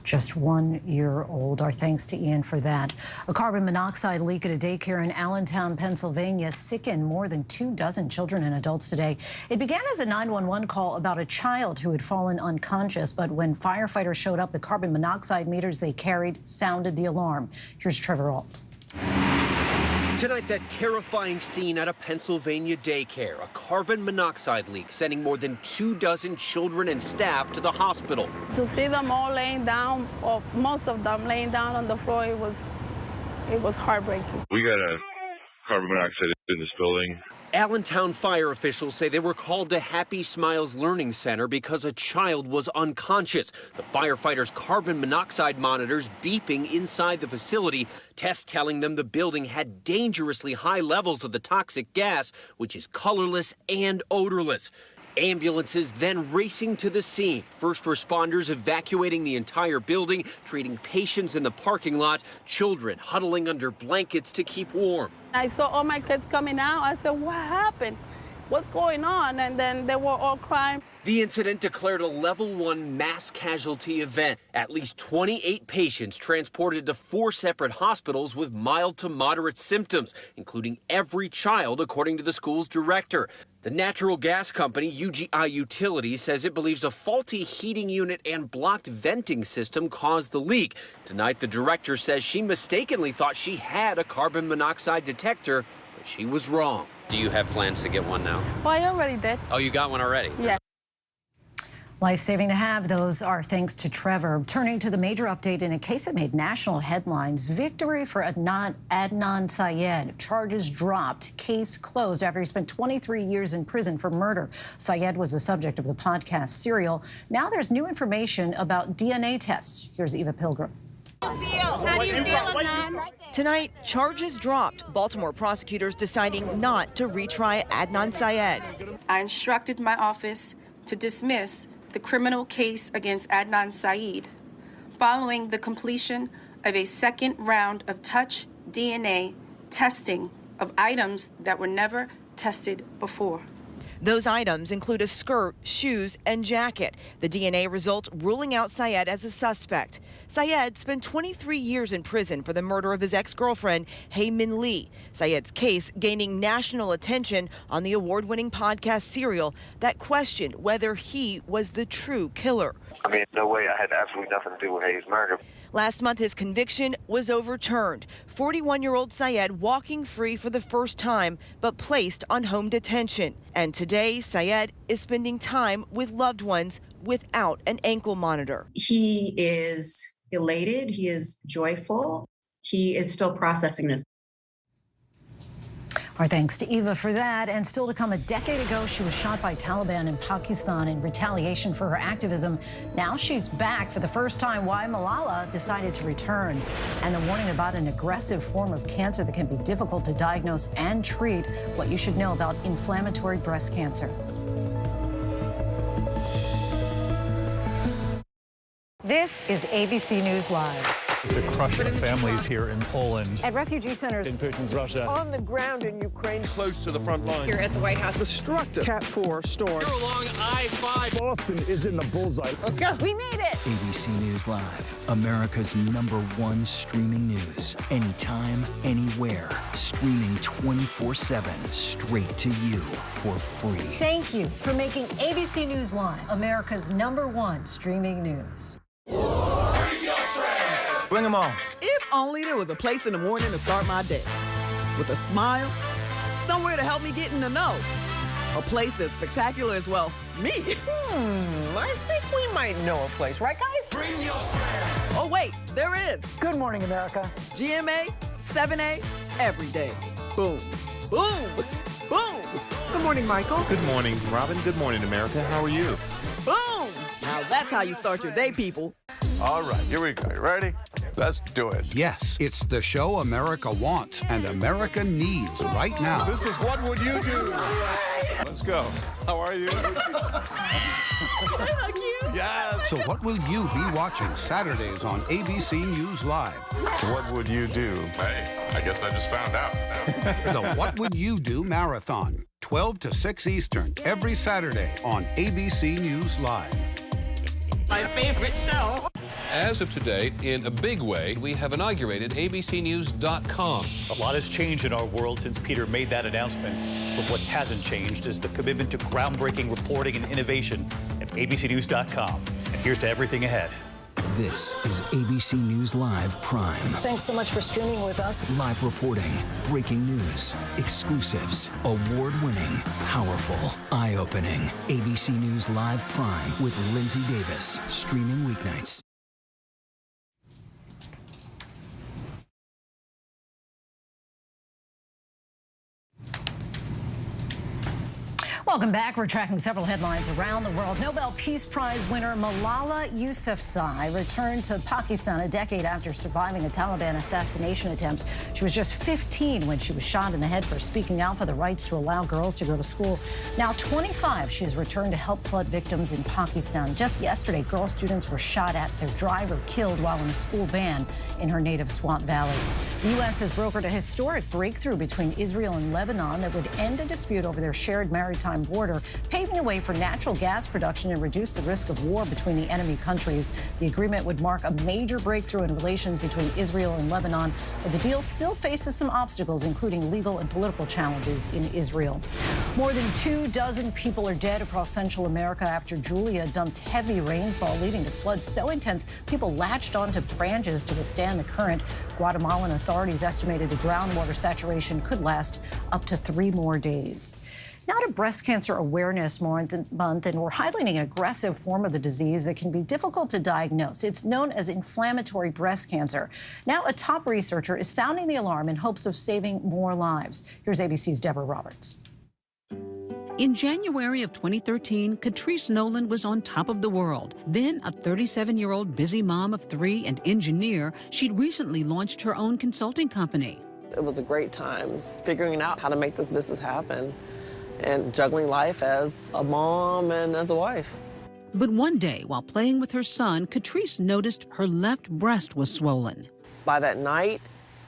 Just 1 year old. Our thanks to Ian for that. A carbon monoxide leak at a daycare in Allentown, Pennsylvania, sickened more than 24 children and adults today. It began as a 911 call about a child who had fallen unconscious, but when firefighters showed up, the carbon monoxide meters they carried sounded the alarm. Here's Trevor Ault. Tonight, that terrifying scene at a Pennsylvania daycare, a carbon monoxide leak sending more than 24 children and staff to the hospital. To see them all laying down, or most of them laying down on the floor, it was heartbreaking. We got a carbon monoxide in this building. Allentown fire officials say they were called to Happy Smiles Learning Center because a child was unconscious. The firefighters' carbon monoxide monitors beeping inside the facility, tests telling them the building had dangerously high levels of the toxic gas, which is colorless and odorless. Ambulances then racing to the scene. First responders evacuating the entire building, treating patients in the parking lot, children huddling under blankets to keep warm. I saw all my kids coming out. I said, what happened? What's going on? And then they were all crying. The incident declared a level 1 mass casualty event. At least 28 patients transported to 4 separate hospitals with mild to moderate symptoms, including every child, according to the school's director. The natural gas company, UGI Utilities, says it believes a faulty heating unit and blocked venting system caused the leak. Tonight, the director says she mistakenly thought she had a carbon monoxide detector, but she was wrong. Do you have plans to get one now? Oh, I already did. Oh, you got one already? Yeah. Life-saving to have. Those are thanks to Trevor. Turning to the major update in a case that made national headlines. Victory for Adnan Syed. Charges dropped. Case closed after he spent 23 years in prison for murder. Syed was the subject of the podcast Serial. Now there's new information about DNA tests. Here's Eva Pilgrim. How do you feel, Adnan? Tonight, charges dropped. Baltimore prosecutors deciding not to retry Adnan Syed. I instructed my office to dismiss the criminal case against Adnan Syed following the completion of a second round of touch DNA testing of items that were never tested before. Those items include a skirt, shoes, and jacket. The DNA results ruling out Syed as a suspect. Syed spent 23 years in prison for the murder of his ex-girlfriend, Hae Min Lee. Syed's case gaining national attention on the award-winning podcast Serial that questioned whether he was the true killer. I mean, no way I had absolutely nothing to do with Hae's murder. Last month, his conviction was overturned. 41-year-old Syed walking free for the first time, but placed on home detention. And today, Syed is spending time with loved ones without an ankle monitor. He is elated. He is joyful. He is still processing this. Our thanks to Eva for that. And still to come, a decade ago, she was shot by Taliban in Pakistan in retaliation for her activism. Now she's back for the first time. Why Malala decided to return. And the warning about an aggressive form of cancer that can be difficult to diagnose and treat. What you should know about inflammatory breast cancer. This is ABC News Live. The crush of families here in Poland. At refugee centers In Putin's Russia. On the ground in Ukraine. Close to the front line. Here at the White House. Destructive Cat 4 storm. Here along I-5. Boston is in the bullseye. Let's go. We made it. ABC News Live, America's #1 streaming news. Anytime, anywhere. Streaming 24/7 straight to you for free. Thank you for making ABC News Live America's #1 streaming news. Bring them on. If only there was a place in the morning to start my day. With a smile, somewhere to help me get in the know. A place that's spectacular as well. Me. I think we might know a place, right, guys? Bring your friends. Oh, wait, there is. Good morning, America. GMA, 7A, every day. Boom, boom, boom. Good morning, Michael. Good morning, Robin. Good morning, America. How are you? Boom. Now that's how you start your day, people. All right, here we go. You ready? Let's do it. Yes, it's the show America wants and America needs right now. This is What Would You Do? Let's go. How are you? Yes. So what will you be watching Saturdays on ABC News Live? What would you do? Hey, I guess I just found out. The What Would You Do Marathon, 12 to 6 Eastern, every Saturday on ABC News Live. My favorite show. As of today, in a big way, we have inaugurated abcnews.com. A lot has changed in our world since Peter made that announcement. But what hasn't changed is the commitment to groundbreaking reporting and innovation at abcnews.com. And here's to everything ahead. This is ABC News Live Prime. Thanks so much for streaming with us. Live reporting, breaking news, exclusives, award-winning, powerful, eye-opening. ABC News Live Prime with Lindsay Davis. Streaming weeknights. Welcome back. We're tracking several headlines around the world. Nobel Peace Prize winner Malala Yousafzai returned to Pakistan a decade after surviving a Taliban assassination attempt. She was just 15 when she was shot in the head for speaking out for the rights to allow girls to go to school. Now 25, she has returned to help flood victims in Pakistan. Just yesterday, girl students were shot at, their driver killed while in a school van in her native Swat Valley. The U.S. has brokered a historic breakthrough between Israel and Lebanon that would end a dispute over their shared maritime border, paving the way for natural gas production and reduce the risk of war between the enemy countries. The agreement would mark a major breakthrough in relations between Israel and Lebanon, but the deal still faces some obstacles, including legal and political challenges in Israel. More than 24 people are dead across Central America after Julia dumped heavy rainfall, leading to floods so intense people latched onto branches to withstand the current. Guatemalan authorities estimated the groundwater saturation could last up to 3 more days. Now to Breast Cancer Awareness Month, and we're highlighting an aggressive form of the disease that can be difficult to diagnose. It's known as inflammatory breast cancer. Now a top researcher is sounding the alarm in hopes of saving more lives. Here's ABC's Deborah Roberts. In January of 2013, Catrice Nolan was on top of the world. Then, a 37-year-old busy mom of 3 and engineer, she'd recently launched her own consulting company. It was a great time figuring out how to make this business happen and juggling life as a mom and as a wife. But one day, while playing with her son, Catrice noticed her left breast was swollen. By that night,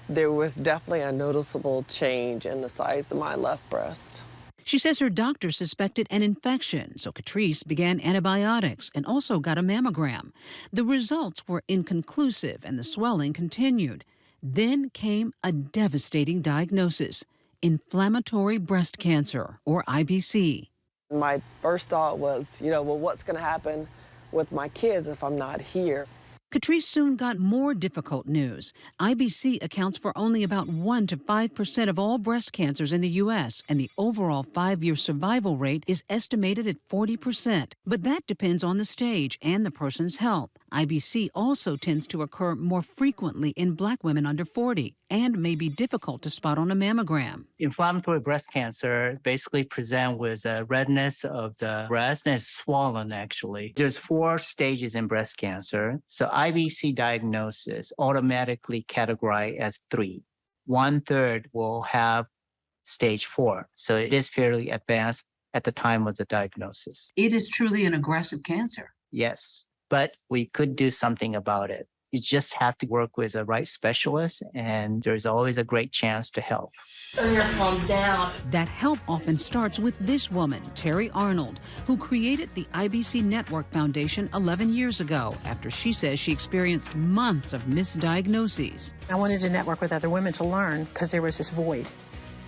there was definitely a noticeable change in the size of my left breast. She says her doctor suspected an infection, so Catrice began antibiotics and also got a mammogram. The results were inconclusive and the swelling continued. Then came a devastating diagnosis: inflammatory breast cancer, or IBC. My first thought was, well, what's going to happen with my kids if I'm not here? Catrice soon got more difficult news. IBC accounts for only about 1 to 5% of all breast cancers in the U.S., and the overall 5-year survival rate is estimated at 40%. But that depends on the stage and the person's health. IBC also tends to occur more frequently in Black women under 40 and may be difficult to spot on a mammogram. Inflammatory breast cancer basically present with redness of the breast and it's swollen, actually. There's 4 stages in breast cancer. So IBC diagnosis automatically categorized as 3. 1/3 will have stage 4. So it is fairly advanced at the time of the diagnosis. It is truly an aggressive cancer. Yes, but we could do something about it. You just have to work with the right specialist, and there's always a great chance to help. Turn your palms down. That help often starts with this woman, Terry Arnold, who created the IBC Network Foundation 11 years ago after she says she experienced months of misdiagnoses. I wanted to network with other women to learn because there was this void.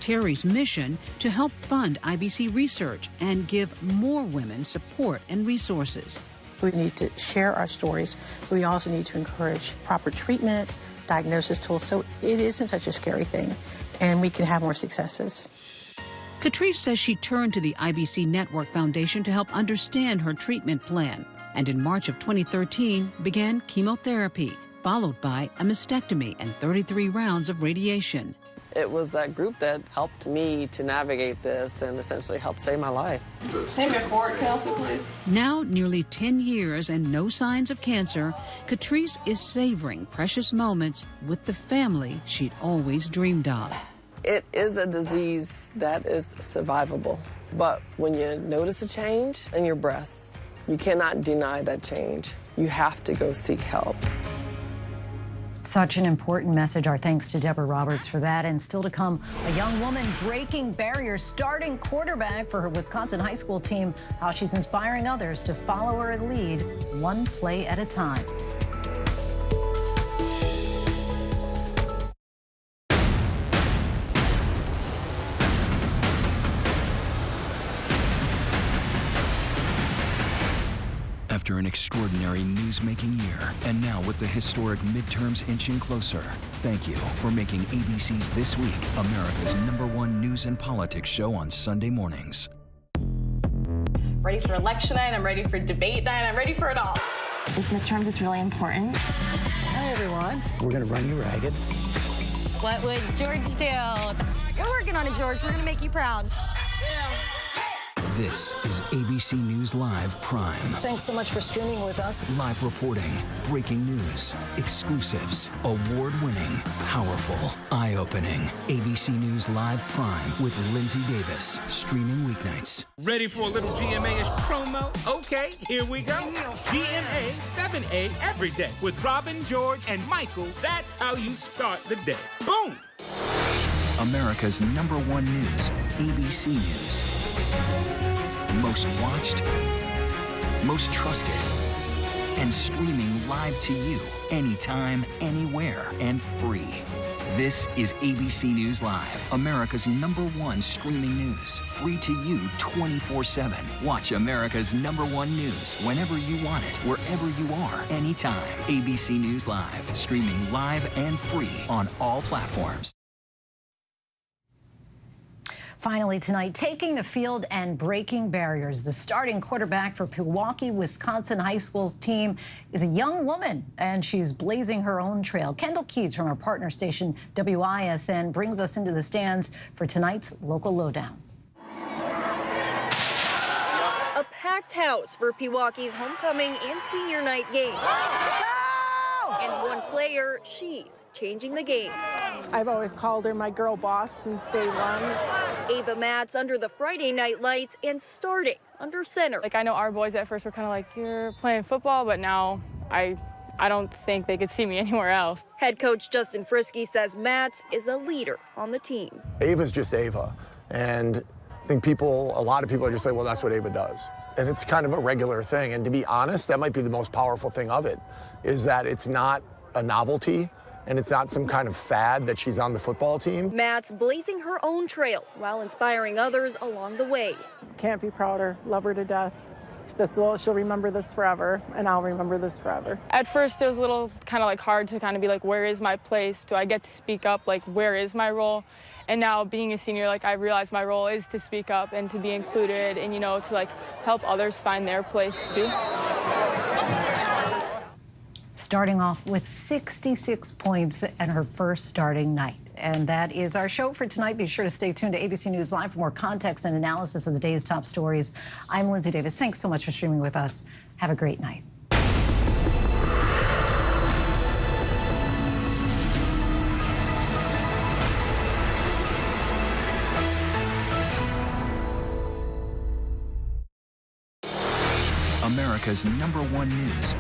Terry's mission to help fund IBC research and give more women support and resources. We need to share our stories, but we also need to encourage proper treatment, diagnosis tools, so it isn't such a scary thing, and we can have more successes. Catrice says she turned to the IBC Network Foundation to help understand her treatment plan, and in March of 2013 began chemotherapy, followed by a mastectomy and 33 rounds of radiation. It was that group that helped me to navigate this and essentially helped save my life. Name your forward, Kelsey, please. Now, nearly 10 years and no signs of cancer, Catrice is savoring precious moments with the family she'd always dreamed of. It is a disease that is survivable, but when you notice a change in your breasts, you cannot deny that change. You have to go seek help. Such an important message. Our thanks to Deborah Roberts for that. And still to come, a young woman breaking barriers, starting quarterback for her Wisconsin high school team, how she's inspiring others to follow her lead one play at a time. After an extraordinary news-making year, and now with the historic midterms inching closer, thank you for making ABC's This Week America's #1 news and politics show on Sunday mornings. Ready for election night, I'm ready for debate night, I'm ready for it all. This midterms is really important. Hi, everyone. We're gonna run you ragged. What would George do? You're working on it, George. We're gonna make you proud. This is ABC News Live Prime. Thanks so much for streaming with us. Live reporting, breaking news, exclusives, award-winning, powerful, eye-opening. ABC News Live Prime with Lindsay Davis, streaming weeknights. Ready for a little GMA-ish promo? Okay, here we go. GMA 7A every day with Robin, George, and Michael. That's how you start the day. Boom! America's #1 news, ABC News. Most watched, most trusted, and streaming live to you anytime, anywhere, and free. This is ABC News Live, America's #1 streaming news. Free to you 24/7. Watch America's #1 news whenever you want it, wherever you are, anytime. ABC News Live, streaming live and free on all platforms. Finally tonight, taking the field and breaking barriers. The starting quarterback for Pewaukee, Wisconsin high school's team is a young woman, and she's blazing her own trail. Kendall Keys from our partner station, WISN, brings us into the stands for tonight's Local Lowdown. A packed house for Pewaukee's homecoming and senior night game. And one player, she's changing the game. I've always called her my girl boss since day one. Ava Matz under the Friday night lights and starting under center. Like, I know our boys at first were kind of like, you're playing football, but now I don't think they could see me anywhere else. Head coach Justin Frisky says Matz is a leader on the team. Ava's just Ava. And I think a lot of people are just like, well, that's what Ava does. And it's kind of a regular thing. And to be honest, that might be the most powerful thing of it, is that it's not a novelty and it's not some kind of fad that she's on the football team. Matz blazing her own trail while inspiring others along the way. Can't be prouder, love her to death. She'll remember this forever, and I'll remember this forever. At first, it was a little kind of like hard to kind of be like, where is my place? Do I get to speak up? Like, where is my role? And now being a senior, like, I realize my role is to speak up and to be included and, to like help others find their place too. starting off with 66 points and her first starting night. And that is our show for tonight. Be sure to stay tuned to ABC News Live for more context and analysis of the day's top stories. I'm Lindsay Davis. Thanks so much for streaming with us. Have a great night. America's #1 news,